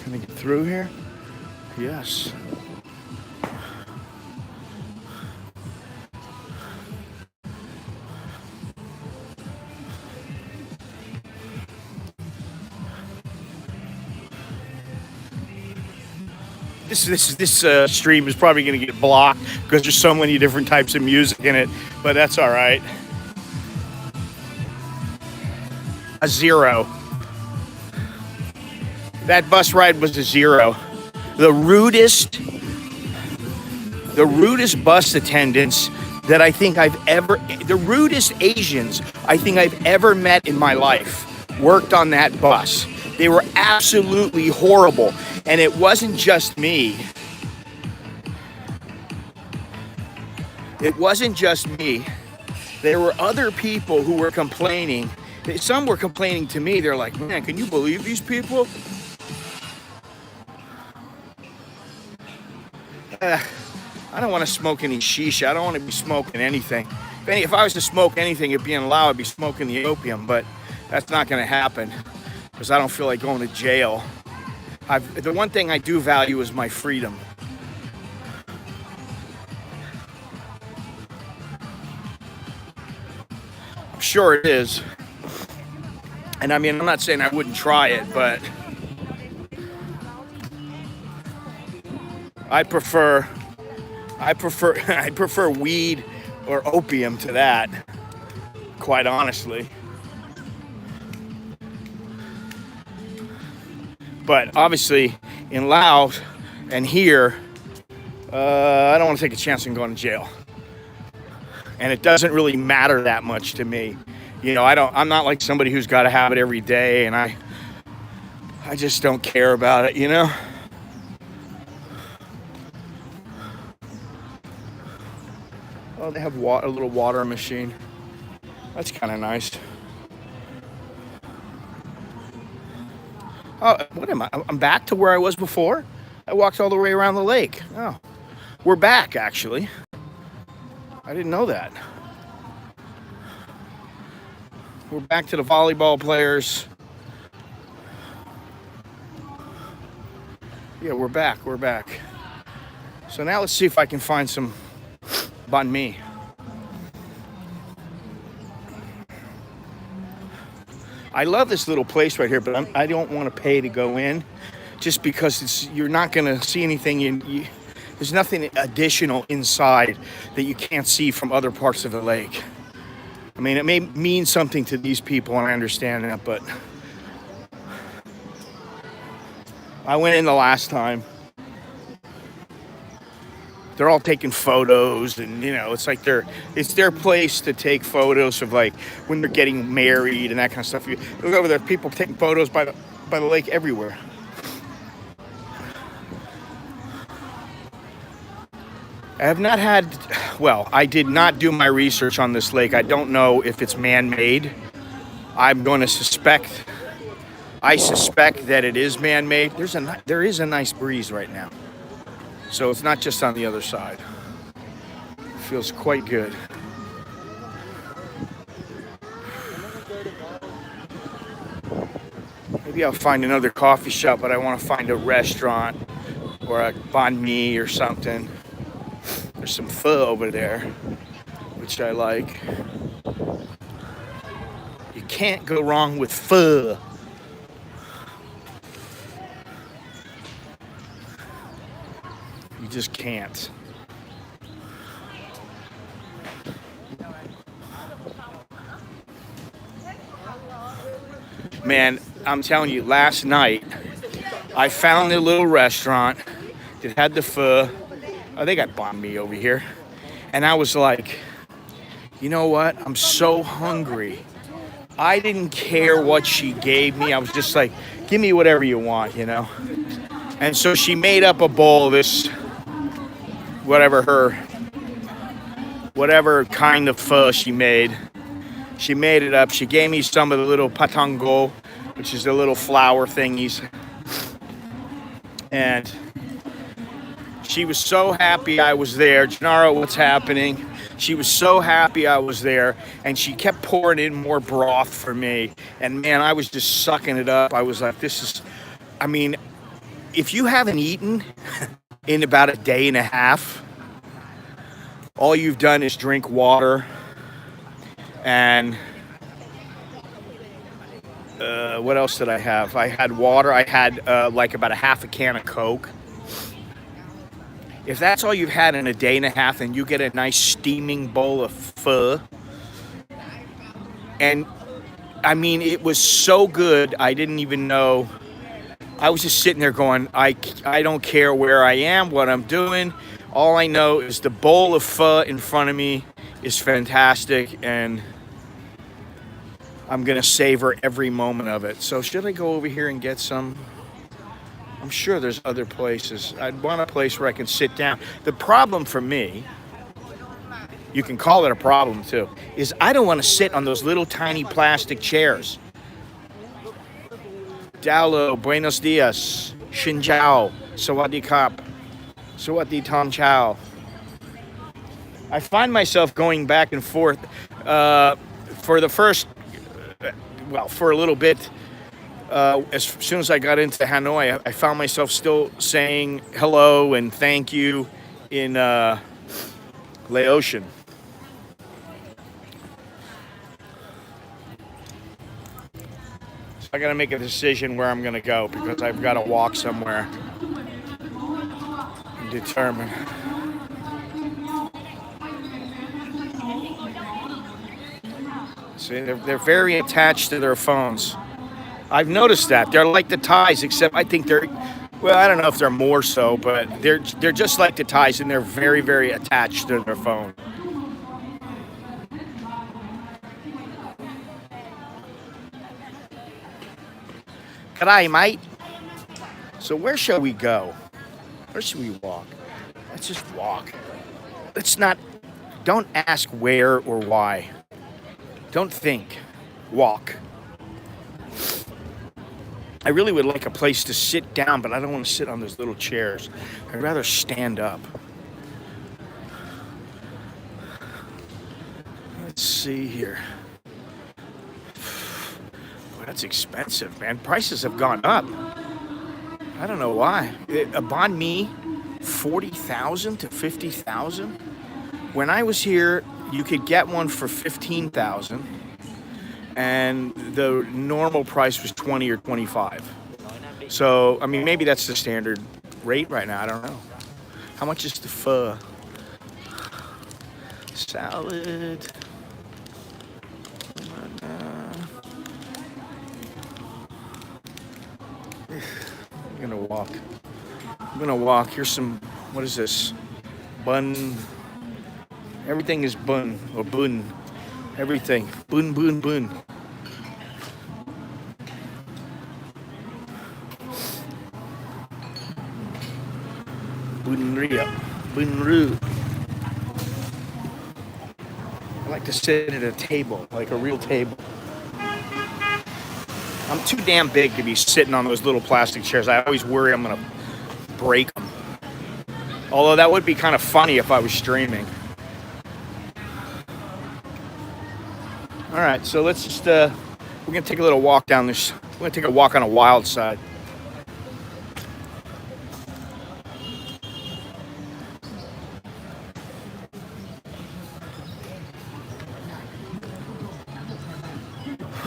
Can I get through here? Yes. This stream is probably going to get blocked because there's so many different types of music in it, but that's all right. A zero. That bus ride was a zero. The rudest bus attendants that I think the rudest Asians I think I've ever met in my life worked on that bus. They were absolutely horrible. And it wasn't just me. It wasn't just me. There were other people who were complaining. Some were complaining to me. They're like, man, can you believe these people? I don't want to smoke any shisha. I don't want to be smoking anything. If I was to smoke anything, it'd be in Laos, I'd be smoking the opium. But that's not going to happen because I don't feel like going to jail. The one thing I do value is my freedom. I'm sure it is. And I mean, I'm not saying I wouldn't try it, but I prefer weed or opium to that, quite honestly. But obviously, in Laos and here, I don't want to take a chance on going to jail. And it doesn't really matter that much to me. You know, I'm not like somebody who's got to have it every day, and I just don't care about it, you know? Oh, they have a little water machine. That's kind of nice. Oh, what am I? I'm back to where I was before? I walked all the way around the lake. Oh, we're back, actually. I didn't know that. We're back to the volleyball players. Yeah, we're back. So now let's see if I can find some banh mi. I love this little place right here, but I don't want to pay to go in just because you're not going to see anything. There's nothing additional inside that you can't see from other parts of the lake. I mean, it may mean something to these people, and I understand that, but I went in the last time. they're all taking photos, and it's like it's their place to take photos of like when they're getting married and that kind of stuff. You look over there, people taking photos by the lake everywhere. I have not had, well, I did not do my research on this lake. I don't know if it's man-made. I'm going to suspect, I suspect that it is man-made. There is a nice breeze right now. So it's not just on the other side. It feels quite good. Maybe I'll find another coffee shop, but I want to find a restaurant or a banh mi or something. There's some pho over there, which I like. You can't go wrong with pho. You just can't. Man, I'm telling you, last night I found a little restaurant that had the pho. Oh, they got banh mi over here. And I was like, you know what? I'm so hungry. I didn't care what she gave me. I was just like, give me whatever you want, And so she made up a bowl of this, whatever kind of pho she made. She made it up. She gave me some of the little patango, which is the little flour thingies. And she was so happy I was there. Gennaro, what's happening? She was so happy I was there, and she kept pouring in more broth for me. And man, I was just sucking it up. I was like, if you haven't eaten in about a day and a half, all you've done is drink water and what else did I have? I had water. I had like about a half a can of Coke. If that's all you've had in a day and a half and you get a nice steaming bowl of pho, and it was so good, I didn't even know. I was just sitting there going, I don't care where I am, what I'm doing. All I know is the bowl of pho in front of me is fantastic, and I'm going to savor every moment of it. So should I go over here and get some? I'm sure there's other places. I'd want a place where I can sit down. The problem for me, you can call it a problem too, is I don't want to sit on those little tiny plastic chairs. Dalo, buenos dias, xin chào, sawadee kap, sawadee tom chow. I find myself going back and forth for a little bit. As soon as I got into Hanoi, I found myself still saying hello and thank you in Laotian. So I got to make a decision where I'm going to go because I've got to walk somewhere and determine. See, they're very attached to their phones. I've noticed that. They're like the Thais, except I think I don't know if they're more so, but they're just like the Thais, and they're very, very attached to their phone. G'day, mate. So where shall we go? Where should we walk? Let's just walk. Don't ask where or why. Don't think. Walk. I really would like a place to sit down, but I don't want to sit on those little chairs. I'd rather stand up. Let's see here. Boy, that's expensive, man. Prices have gone up. I don't know why. A banh mi, 40,000 to 50,000. When I was here, you could get one for 15,000. And the normal price was 20 or 25. So, maybe that's the standard rate right now. I don't know. How much is the pho? Salad. I'm gonna walk. Here's some, what is this? Bun. Everything is bun or bun. Everything. Bun, bun, bun. Bunria. Bunru. I like to sit at a table, like a real table. I'm too damn big to be sitting on those little plastic chairs. I always worry I'm gonna break them. Although that would be kind of funny if I was streaming. All right, so let's just, we're gonna take a little walk down this, we're gonna take a walk on a wild side.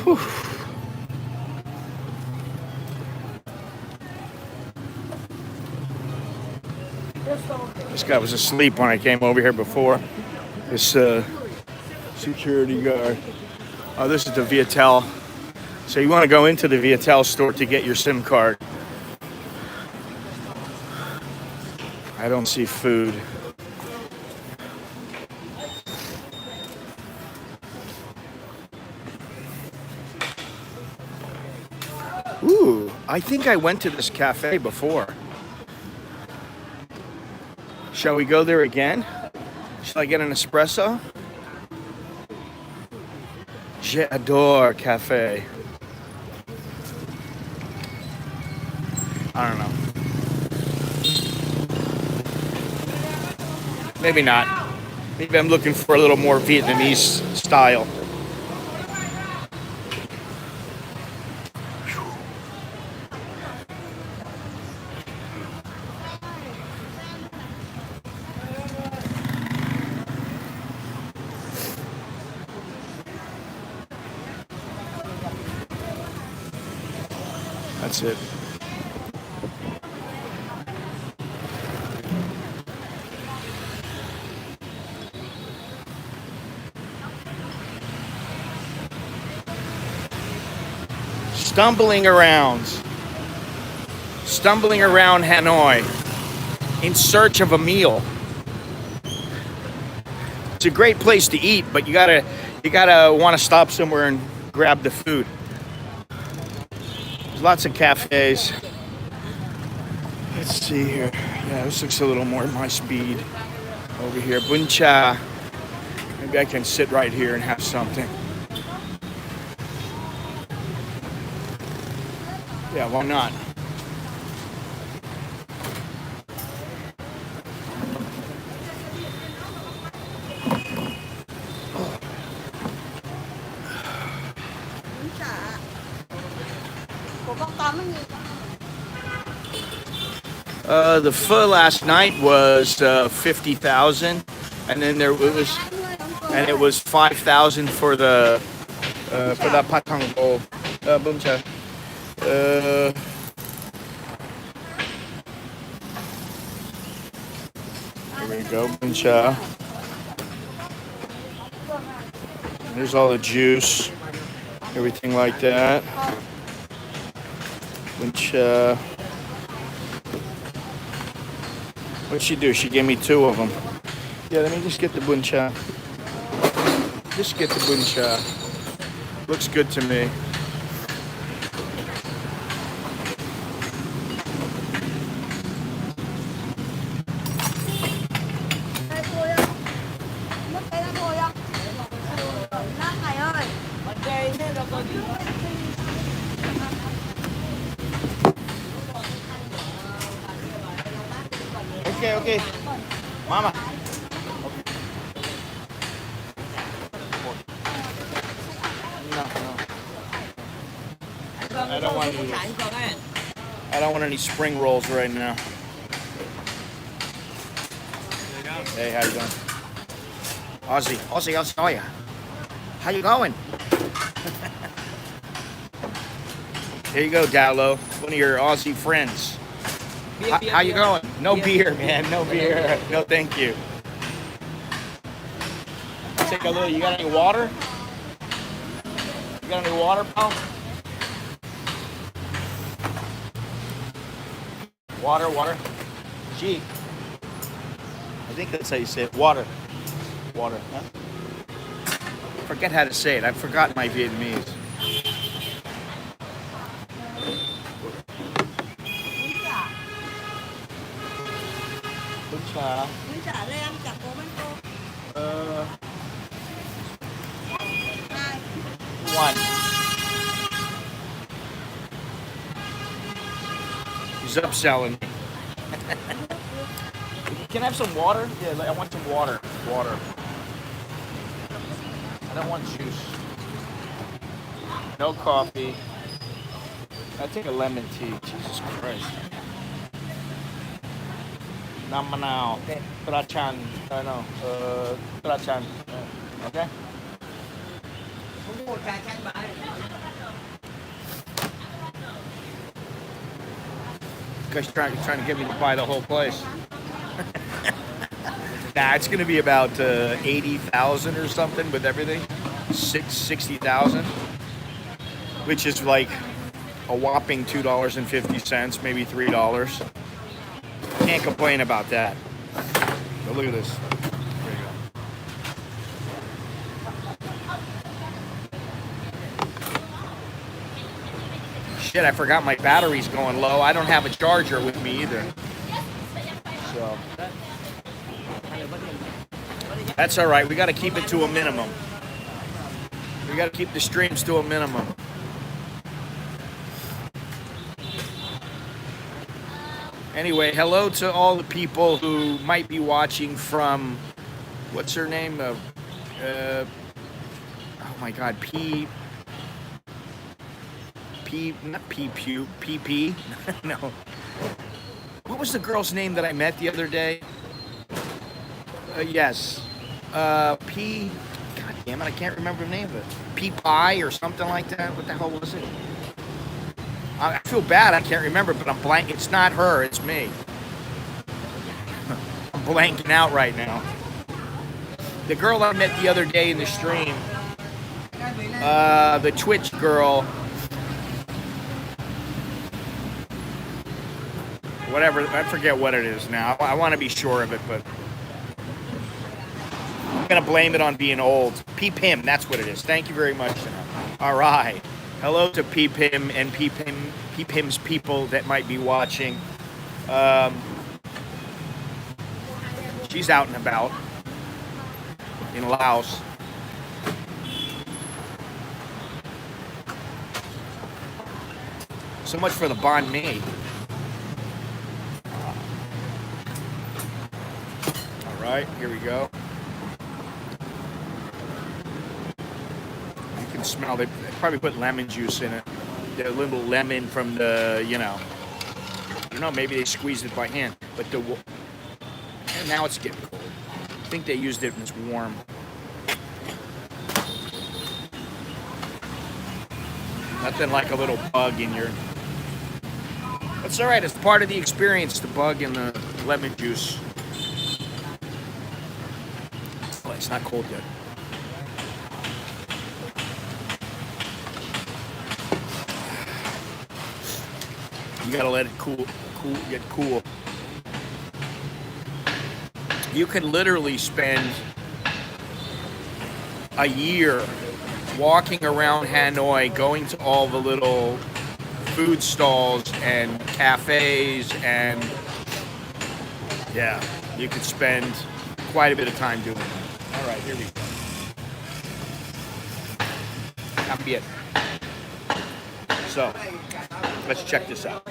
Whew. This guy was asleep when I came over here before. This security guard. Oh, this is the Viettel. So you want to go into the Viettel store to get your SIM card. I don't see food. Ooh, I think I went to this cafe before. Shall we go there again? Shall I get an espresso? J'adore cafe. I don't know. Maybe not. Maybe I'm looking for a little more Vietnamese style. That's it. Stumbling around Hanoi in search of a meal. It's a great place to eat, but you gotta want to stop somewhere and grab the food. There's lots of cafes. Let's see here. Yeah, this looks a little more my speed. Over here, Bun Cha. Maybe I can sit right here and have something. Yeah, why not? The pho last night was 50,000, and then it was 5,000 for the patang bowl. Bum cha. There we go, bun cha. There's all the juice, everything like that. Bun cha. What'd she do? She gave me 2 of them. Yeah, let me just get the bun cha. Just get the bun cha. Looks good to me. Okay. Mama. No. I don't want any spring rolls right now. Hey, how you doing? Aussie Australia. How you going? Here you go, Dallo. One of your Aussie friends. How you going? No beer, man. No beer. No, thank you. Take a little. You got any water? You got any water, pal? Water. Gee. think that's how you say it. Water. Water. Huh? Forget how to say it. I've forgotten my Vietnamese. Bún chả. Bún chả đây ăn chả có bánh cô. Hai. One. He's upselling. Can I have some water? Yeah, I want some water. Water. I don't want juice. No coffee. I take a lemon tea. Jesus Christ. Nam Manao. Trachan. I know. Trachan. Okay? Một trà chanh bãi. Guy's trying to get me to buy the whole place. Nah, it's going to be about 80,000 or something with everything. 60,000, which is like a whopping $2.50, maybe $3. Can't complain about that. But look at this. There you go. Shit, I forgot my battery's going low. I don't have a charger with me either. So that's all right. We got to keep it to a minimum. We got to keep the streams to a minimum. Anyway, hello to all the people who might be watching from, what's her name? Oh my God, not PP. No. What was the girl's name that I met the other day? Yes. P. God damn it, I can't remember the name of it. P Pie or something like that. What the hell was it? I feel bad, I can't remember, but I'm blank. It's not her, it's me. I'm blanking out right now. The girl I met the other day in the stream, the Twitch girl, whatever, I forget what it is now. I want to be sure of it, but I'm going to blame it on being old. P-Pim, that's what it is. Thank you very much. All right. Hello to P-Pim and P-Pim's people that might be watching. She's out and about in Laos. So much for the banh mi. All right, here we go. You can smell, they probably put lemon juice in it. The little lemon from the, you know, I don't know, maybe they squeezed it by hand. But and now it's getting cold. I think they used it when it's warm. Nothing like a little bug in your... That's all right. It's part of the experience, the bug and the lemon juice. Oh, it's not cold yet. You gotta let it get cool. You could literally spend a year walking around Hanoi, going to all the little food stalls and cafes, and yeah, you could spend quite a bit of time doing that. All right, here we go. That'll be it. So, let's check this out.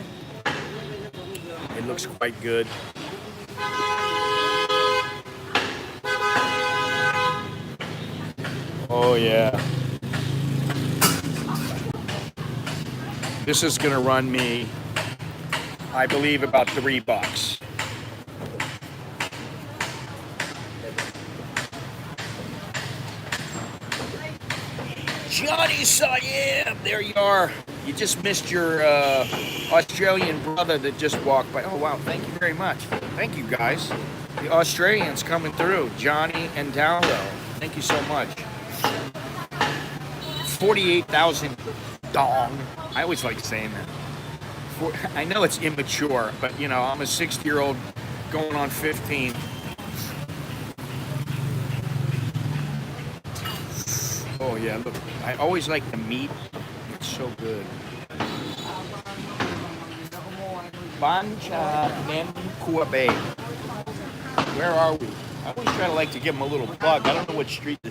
It looks quite good. Oh yeah. This is gonna run me, I believe, about $3. Johnny Siam, there you are. You just missed your Australian brother that just walked by. Oh wow, thank you very much. Thank you guys. The Australians coming through. Johnny and Dowlo. Thank you so much. 48,000 dong. I always like saying that. I know it's immature, but you know, I'm a 60-year-old going on 15. Oh yeah, look, I always like the meat. It's so good. Bancha Nem Kua Bay. Where are we? I always try to like to give them a little plug. I don't know what street.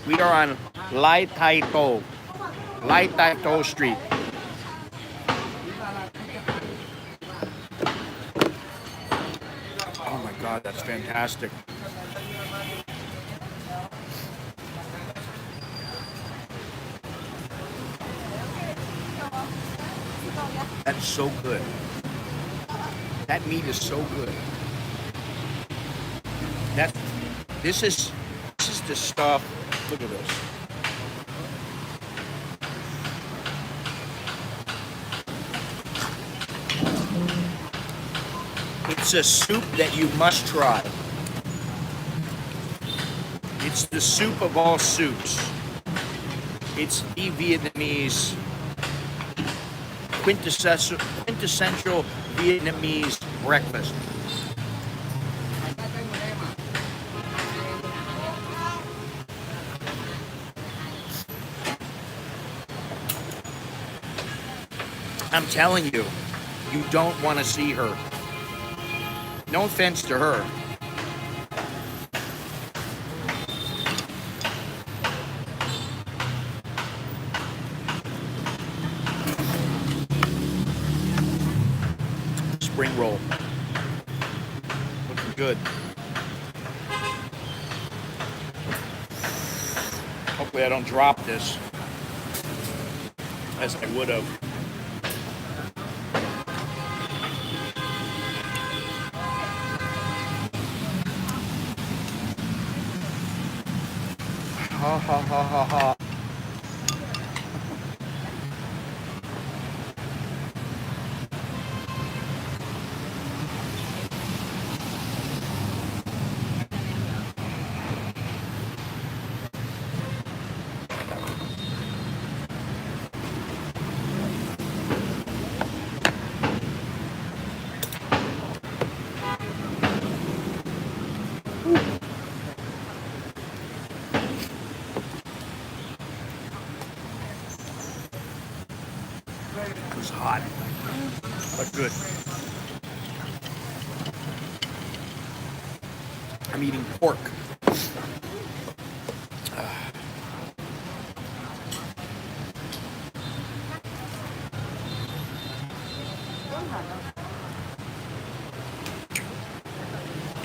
We are on Lai Tai To. Lai Tai To Street. Oh my God, that's fantastic. That's so good. That meat is so good. This is the stuff. Look at this. It's a soup that you must try. It's the soup of all soups. It's the Vietnamese quintessential Vietnamese breakfast. I'm telling you, you don't want to see her. No offense to her. Spring roll. Looking good. Hopefully I don't drop this as I would have. Ha ha ha ha ha. It was hot, but good. I'm eating pork.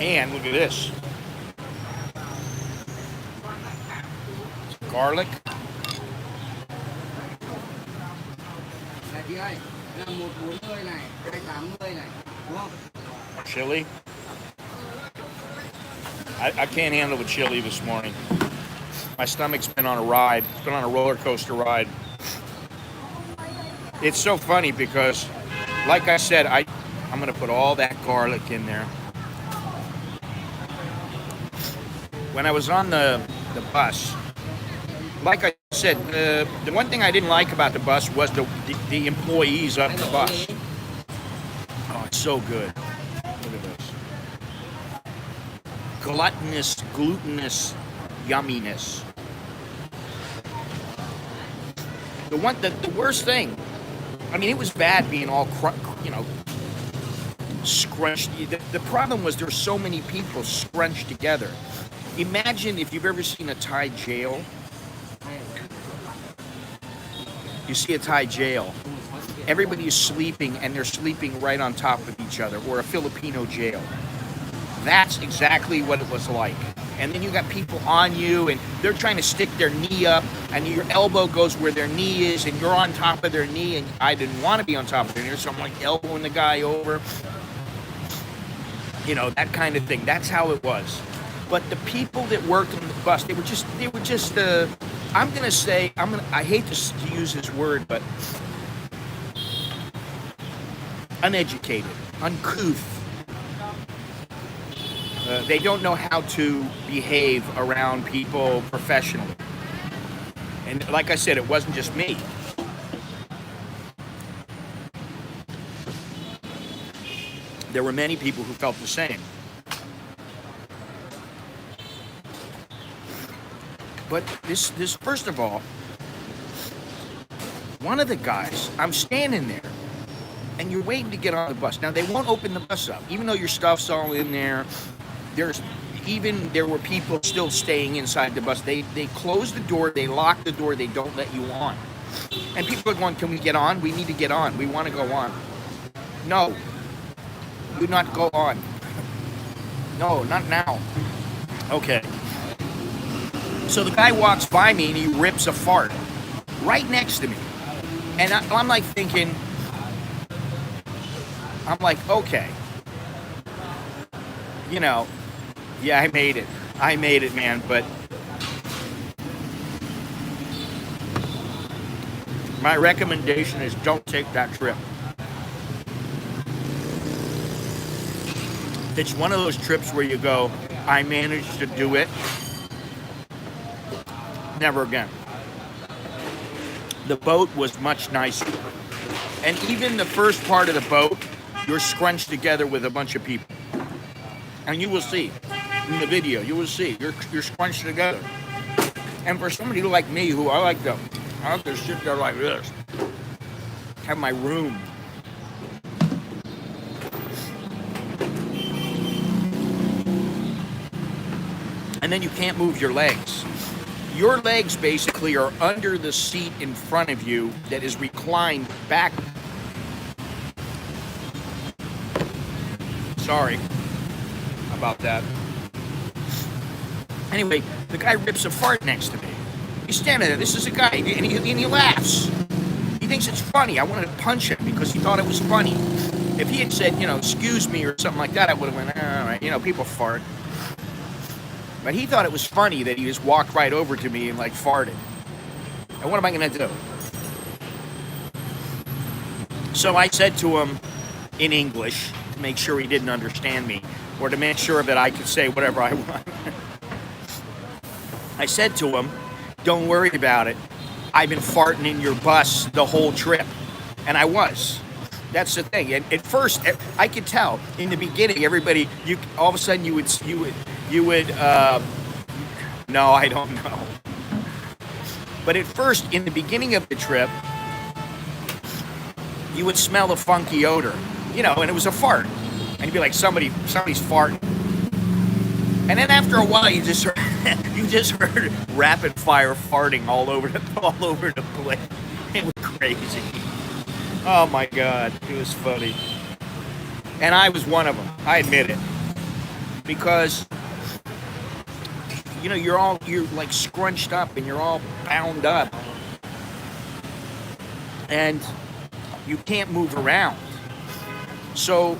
And look at this. Garlic. Chili. I can't handle the chili this morning. My stomach's been on a ride. It's been on a roller coaster ride. It's so funny because, like I said, I'm going to put all that garlic in there. When I was on the bus, like I said, the one thing I didn't like about the bus was the employees of the bus. Oh, it's so good. Look at this. Glutinous yumminess. The worst thing, I mean, it was bad being all, scrunched. The problem was there were so many people scrunched together. Imagine if you've ever seen a Thai jail. You see a Thai jail. Everybody is sleeping, and they're sleeping right on top of each other, or a Filipino jail. That's exactly what it was like. And then you got people on you, and they're trying to stick their knee up, and your elbow goes where their knee is, and you're on top of their knee, and I didn't want to be on top of their knee, so I'm like elbowing the guy over. That kind of thing. That's how it was. But the people that worked on the bus, they were just I'm going to say, I hate to use this word, but uneducated, uncouth. They don't know how to behave around people professionally. And like I said, it wasn't just me. There were many people who felt the same. But this first of all, one of the guys, I'm standing there, and you're waiting to get on the bus. Now, they won't open the bus up, even though your stuff's all in there. There were people still staying inside the bus. They close the door, they lock the door, they don't let you on. And people are going, can we get on? We need to get on. We want to go on. No. Do not go on. No, not now. Okay. So the guy walks by me and he rips a fart right next to me. And I'm like thinking, okay. You know, yeah, I made it. I made it, man. But my recommendation is don't take that trip. It's one of those trips where you go, I managed to do it. Never again. The boat was much nicer. And even the first part of the boat, you're scrunched together with a bunch of people. And you will see in the video, you will see you're scrunched together. And for somebody like me, who I like to sit there like this, have my room. And then you can't move your legs. Your legs basically are under the seat in front of you that is reclined back. Sorry about that. Anyway, the guy rips a fart next to me. He's standing there. This is a guy, and he laughs. He thinks it's funny. I wanted to punch him because he thought it was funny. If he had said, excuse me or something like that, I would have went, all right, people fart. But he thought it was funny that he just walked right over to me and farted. And what am I going to do? So I said to him in English, to make sure he didn't understand me, or to make sure that I could say whatever I want. I said to him, don't worry about it. I've been farting in your bus the whole trip. And I was. That's the thing. And at first, I could tell in the beginning, everybody, all of a sudden you would, no, I don't know. But at first, in the beginning of the trip, you would smell a funky odor, and it was a fart. And you'd be like, somebody's farting. And then after a while, you just heard rapid fire farting all over the place. It was crazy. Oh my God, it was funny. And I was one of them. I admit it. Because you're like scrunched up and you're all bound up. And you can't move around. So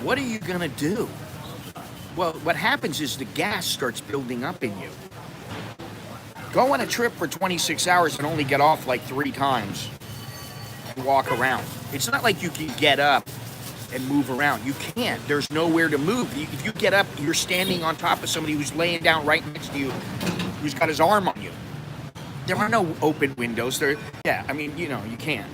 what are you going to do? Well, what happens is the gas starts building up in you. Go on a trip for 26 hours and only get off 3 times and walk around. It's not like you can get up and move around. You can't. There's nowhere to move. If you get up, you're standing on top of somebody who's laying down right next to you, who's got his arm on you. There are no open windows. You can't.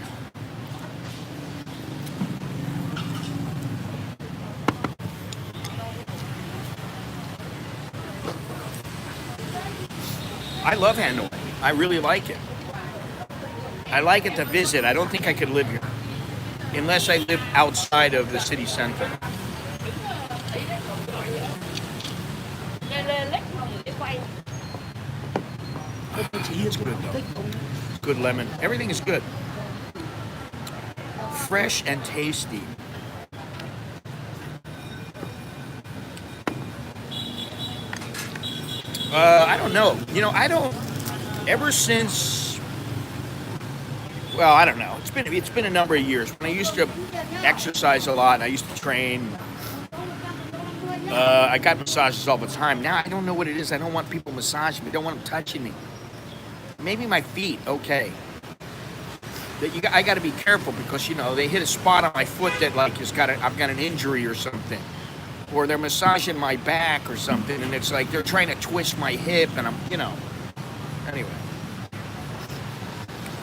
I love Hanoi. I really like it. I like it to visit. I don't think I could live here unless I live outside of the city center. The tea is good though. It's good lemon. Everything is good. Fresh and tasty. I don't know. Ever since, I don't know. It's been a number of years. When I used to exercise a lot, and I used to train. I got massages all the time. Now I don't know what it is. I don't want people massaging me. I don't want them touching me. Maybe my feet, okay. I got to be careful because they hit a spot on my foot that I've got an injury or something. Or they're massaging my back or something, and it's like they're trying to twist my hip, and I'm, Anyway,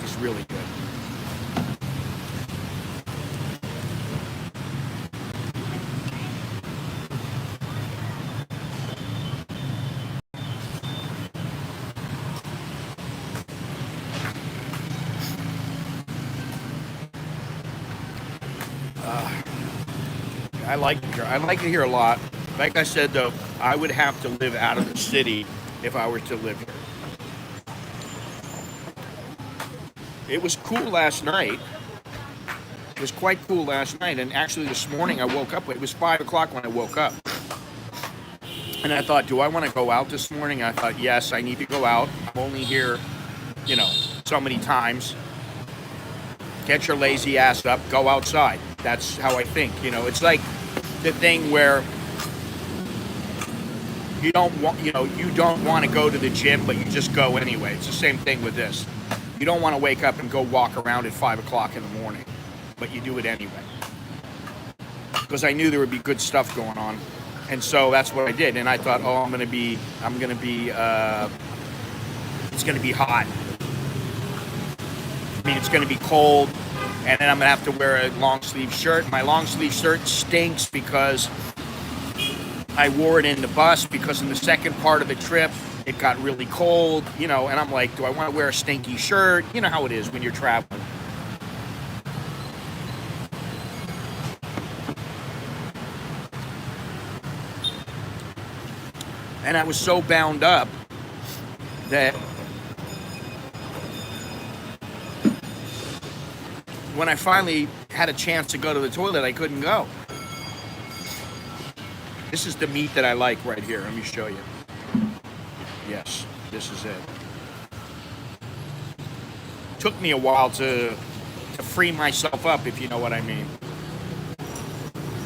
it's really good. I like it here. I like it here a lot. Like I said, though, I would have to live out of the city if I were to live here. It was cool last night. It was quite cool last night. And actually this morning I woke up. It was 5 o'clock when I woke up. And I thought, do I want to go out this morning? I thought, yes, I need to go out. I'm only here, you know, so many times. Get your lazy ass up, go outside. That's how I think. You know, it's like the thing where you don't want to go to the gym, but you just go anyway. It's the same thing with this. You don't want to wake up and go walk around at 5 o'clock in the morning, but you do it anyway. Because I knew there would be good stuff going on. And so that's what I did. And I thought, oh, it's going to be hot. I mean, it's going to be cold. And then I'm going to have to wear a long sleeve shirt. My long sleeve shirt stinks because I wore it in the bus because in the second part of the trip, it got really cold, you know, and I'm like, do I want to wear a stinky shirt? You know how it is when you're traveling. And I was so bound up that when I finally had a chance to go to the toilet, I couldn't go. This is the meat that I like right here. Let me show you. Yes, this is it. Took me a while to free myself up, if you know what I mean.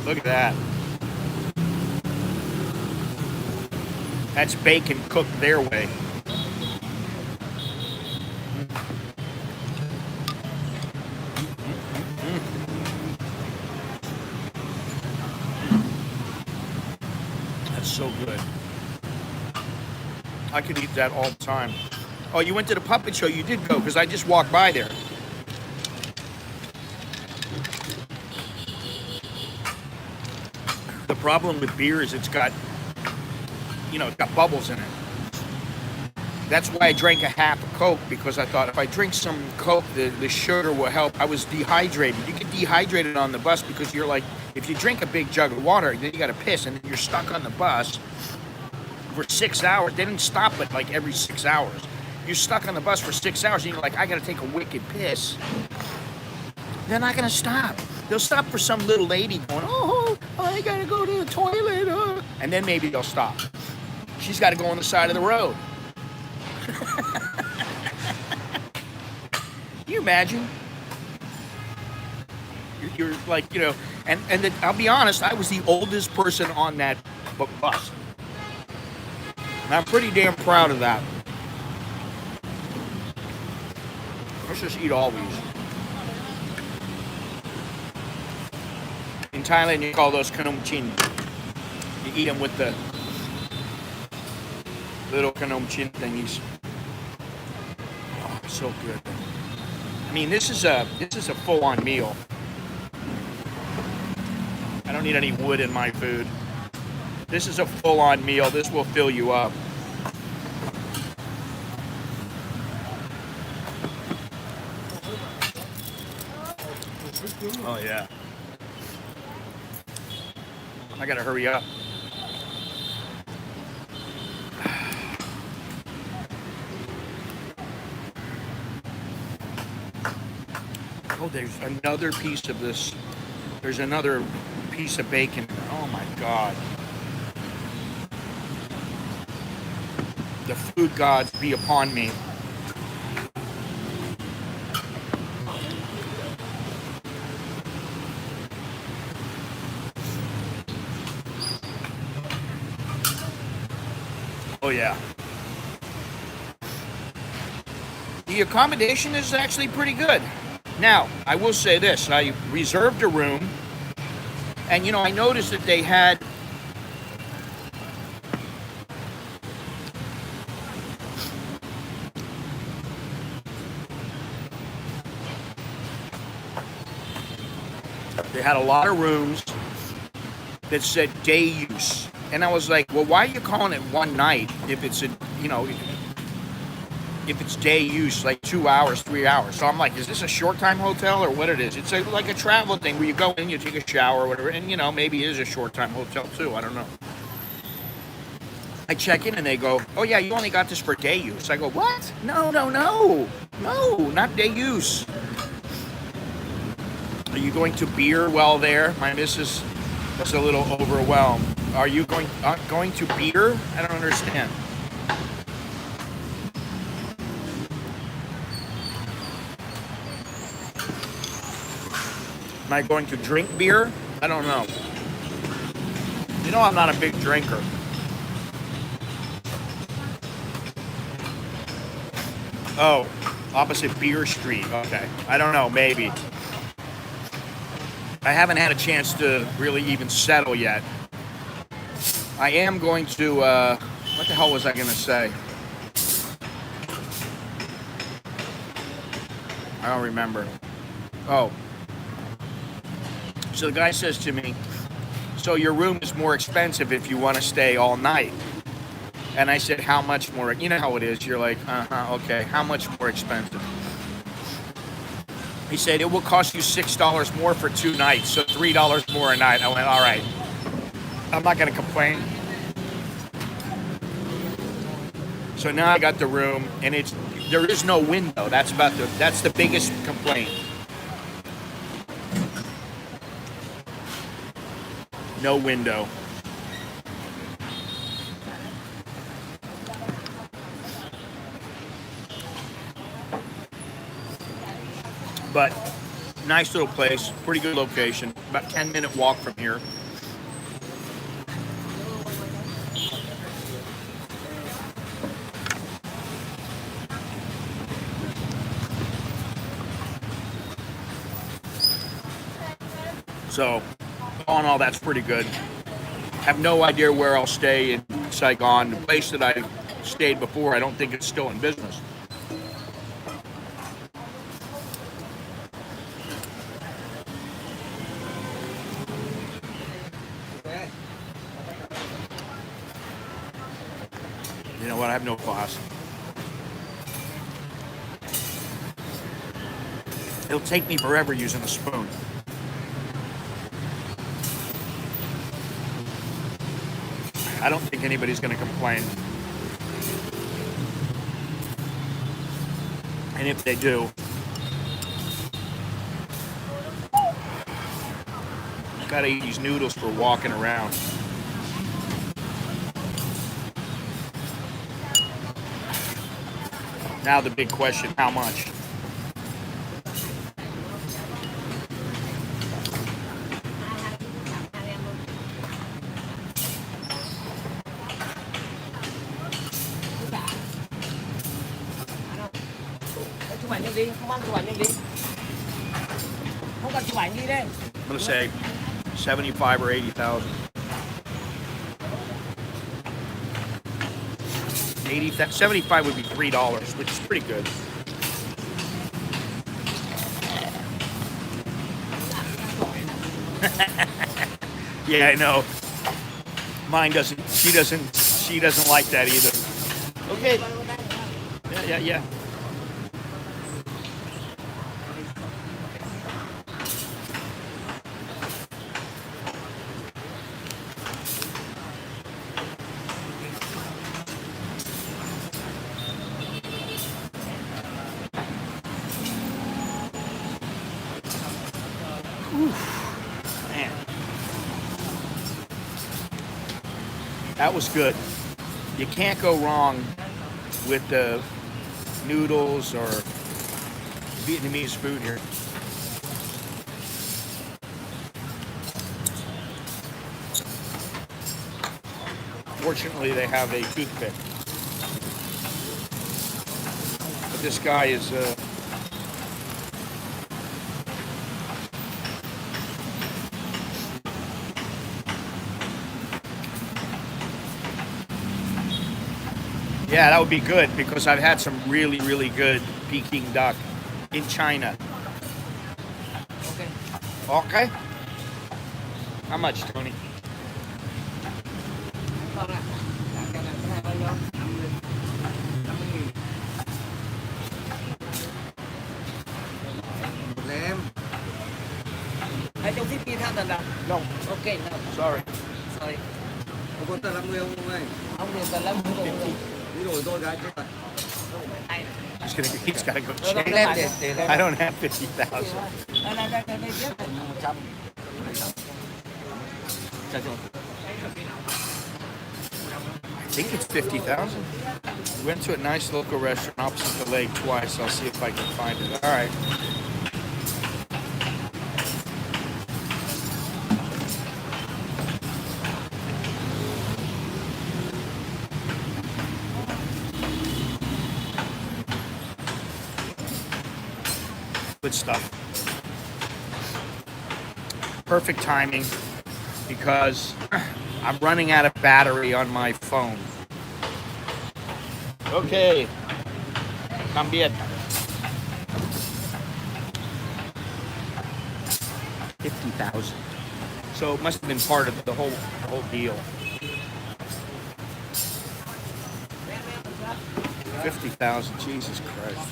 Look at that. That's bacon cooked their way. That's so good. I could eat that all the time. Oh, you went to the puppet show? You did go, because I just walked by there. The problem with beer is it's got, you know, it's got bubbles in it. That's why I drank a half a Coke, because I thought if I drink some Coke, the sugar will help. I was dehydrated. You get dehydrated on the bus because you're like, if you drink a big jug of water, then you got to piss, and then you're stuck on the bus for 6 hours. They didn't stop it like every 6 hours. You're stuck on the bus for 6 hours, and you're like, I got to take a wicked piss. They're not going to stop. They'll stop for some little lady going, oh, I got to go to the toilet. And then maybe they'll stop. She's got to go on the side of the road. Can you imagine? You're like, you know, and I'll be honest, I was the oldest person on that bus. And I'm pretty damn proud of that. Let's just eat all these. In Thailand, you call those kanom chin. You eat them with the little kanom chin thingies. Oh, so good. I mean, this is a full-on meal. I don't need any wood in my food. This is a full-on meal. This will fill you up. Oh, yeah. I gotta hurry up. Oh, there's another piece of this. There's another piece of bacon. Oh, my God. The food gods be upon me. Oh, yeah. The accommodation is actually pretty good. Now, I will say this. I reserved a room, and, you know, I noticed that they had a lot of rooms that said day use. And I was like, well, why are you calling it one night if it's a, you know, if it's day use, like 2 hours, 3 hours. So I'm like, is this a short time hotel or what it is? It's like a travel thing where you go in, you take a shower or whatever, and maybe it is a short time hotel too. I don't know. I check in and they go, oh yeah, you only got this for day use. I go, what? No, not day use. Are you going to beer while there? My missus was a little overwhelmed. Are you going to beer? I don't understand. Am I going to drink beer? I don't know. I'm not a big drinker. Oh, opposite Beer Street. Okay. I don't know, maybe. I haven't had a chance to really even settle yet. I am going to, what the hell was I going to say? I don't remember. Oh. So the guy says to me, so your room is more expensive if you want to stay all night. And I said, how much more? You know how it is. You're like, okay. How much more expensive? He said, it will cost you $6 more for 2 nights, so $3 more a night. I went, all right. I'm not going to complain. So now I got the room, and there is no window. That's the biggest complaint. No window. But nice little place, pretty good location, about 10-minute walk from here. So, all in all, that's pretty good. Have no idea where I'll stay in Saigon. The place that I stayed before, I don't think it's still in business. You know what? I have no class. It'll take me forever using a spoon. I don't think anybody's going to complain. And if they do, I gotta eat these noodles for walking around. Now the big question, how much? I'm gonna say 75 or 80,000. 75 would be $3, which is pretty good. Yeah, I know. Mine doesn't. She doesn't like that either. Okay. Yeah. Man, that was good. You can't go wrong with the noodles or Vietnamese food here. Fortunately, they have a toothpick. But this guy is yeah, that would be good because I've had some really, really good Peking duck in China. Okay. How much, Tony? trong 50,000 à? No, Okay, no, sorry. sorry. Không có tờ 50 ông ơi. Ông liền tờ 50 rồi. Ví dụ tôi gái cho tờ. He's got to go Rồi, change. đem để I don't have 50,000. đây viết là 100. Chờ chờ. I think it's 50,000. We went to a nice local restaurant opposite the lake twice. I'll see if I can find it. All right. Good stuff. Perfect timing because I'm running out of battery on my phone. Okay. Cambiet. 50,000. So it must have been part of the whole deal. 50,000. Jesus Christ.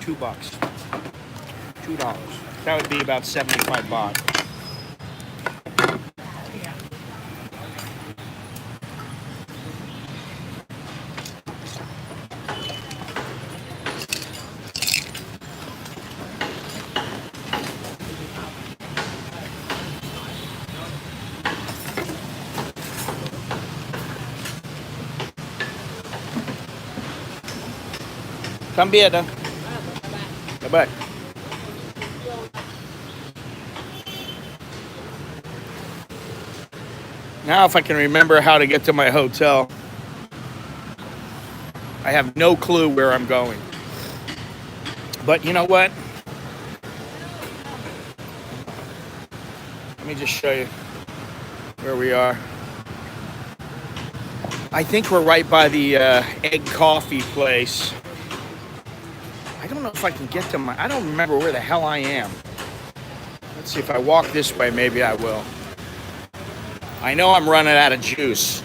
$2. $2. That would be about 75 baht. Come beer, then. Bye. Now if I can remember how to get to my hotel. I have no clue where I'm going. But you know what? Let me just show you where we are. I think we're right by the egg coffee place. I don't know if I can get to I don't remember where the hell I am. Let's see if I walk this way, maybe I will. I know I'm running out of juice.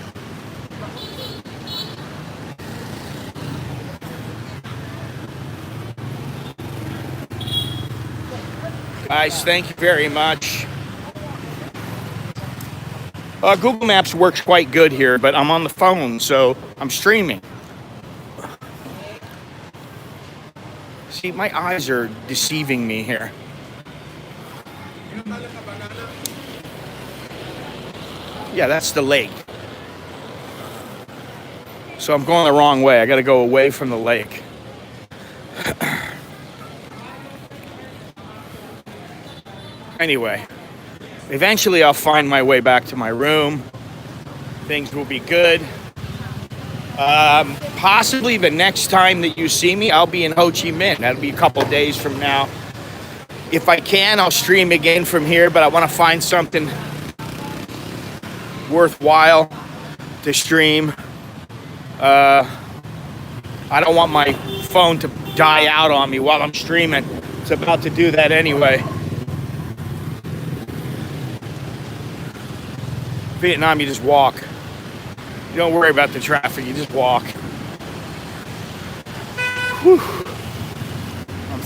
Guys, thank you very much. Google Maps works quite good here, but I'm on the phone, so I'm streaming. See, my eyes are deceiving me here. Yeah, that's the lake. So I'm going the wrong way. I got to go away from the lake. Anyway, eventually I'll find my way back to my room. Things will be good. Possibly the next time that you see me, I'll be in Ho Chi Minh. That'll be a couple days from now. If I can, I'll stream again from here, but I want to find something worthwhile to stream. I don't want my phone to die out on me while I'm streaming. It's about to do that anyway. Vietnam, you just walk. You don't worry about the traffic, you just walk. Whew. I'm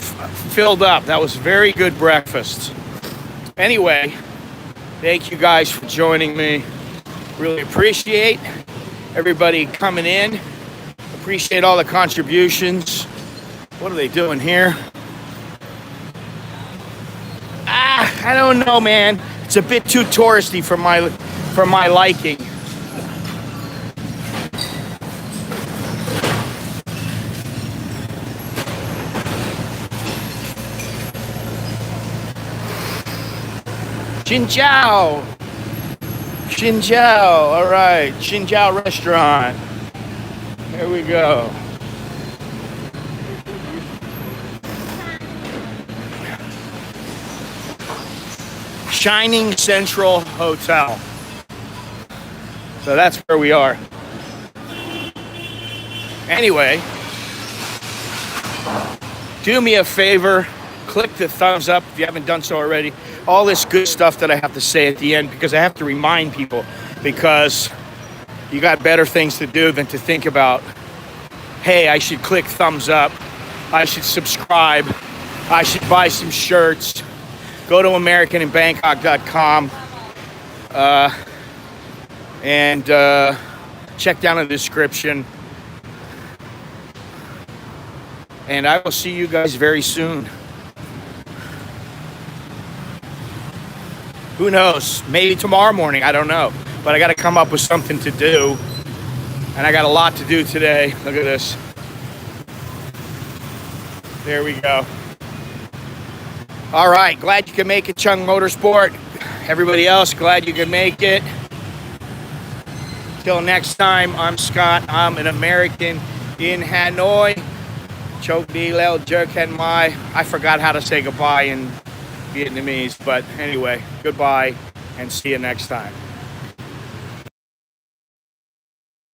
filled up. That was very good breakfast. Anyway, thank you guys for joining me. Really appreciate everybody coming in. Appreciate all the contributions. What are they doing here? I don't know, man. It's a bit too touristy for my liking. Xinjiao. Xinjiao. All right. Xinjiao restaurant. Here we go. Shining Central Hotel. So that's where we are. Anyway, do me a favor, click the thumbs up if you haven't done so already. All this good stuff that I have to say at the end, because I have to remind people, because you got better things to do than to think about, hey, I should click thumbs up, I should subscribe, I should buy some shirts. go to AmericanInBangkok.com and check down in the description. And I will see you guys very soon. Who knows? Maybe tomorrow morning. I don't know. But I got to come up with something to do. And I got a lot to do today. Look at this. There we go. All right. Glad you could make it, Chung Motorsport. Everybody else, glad you could make it. Till next time, I'm Scott. I'm an American in Hanoi. Chok đi leo jerken mai. I forgot how to say goodbye in Vietnamese, but anyway, goodbye and see you next time.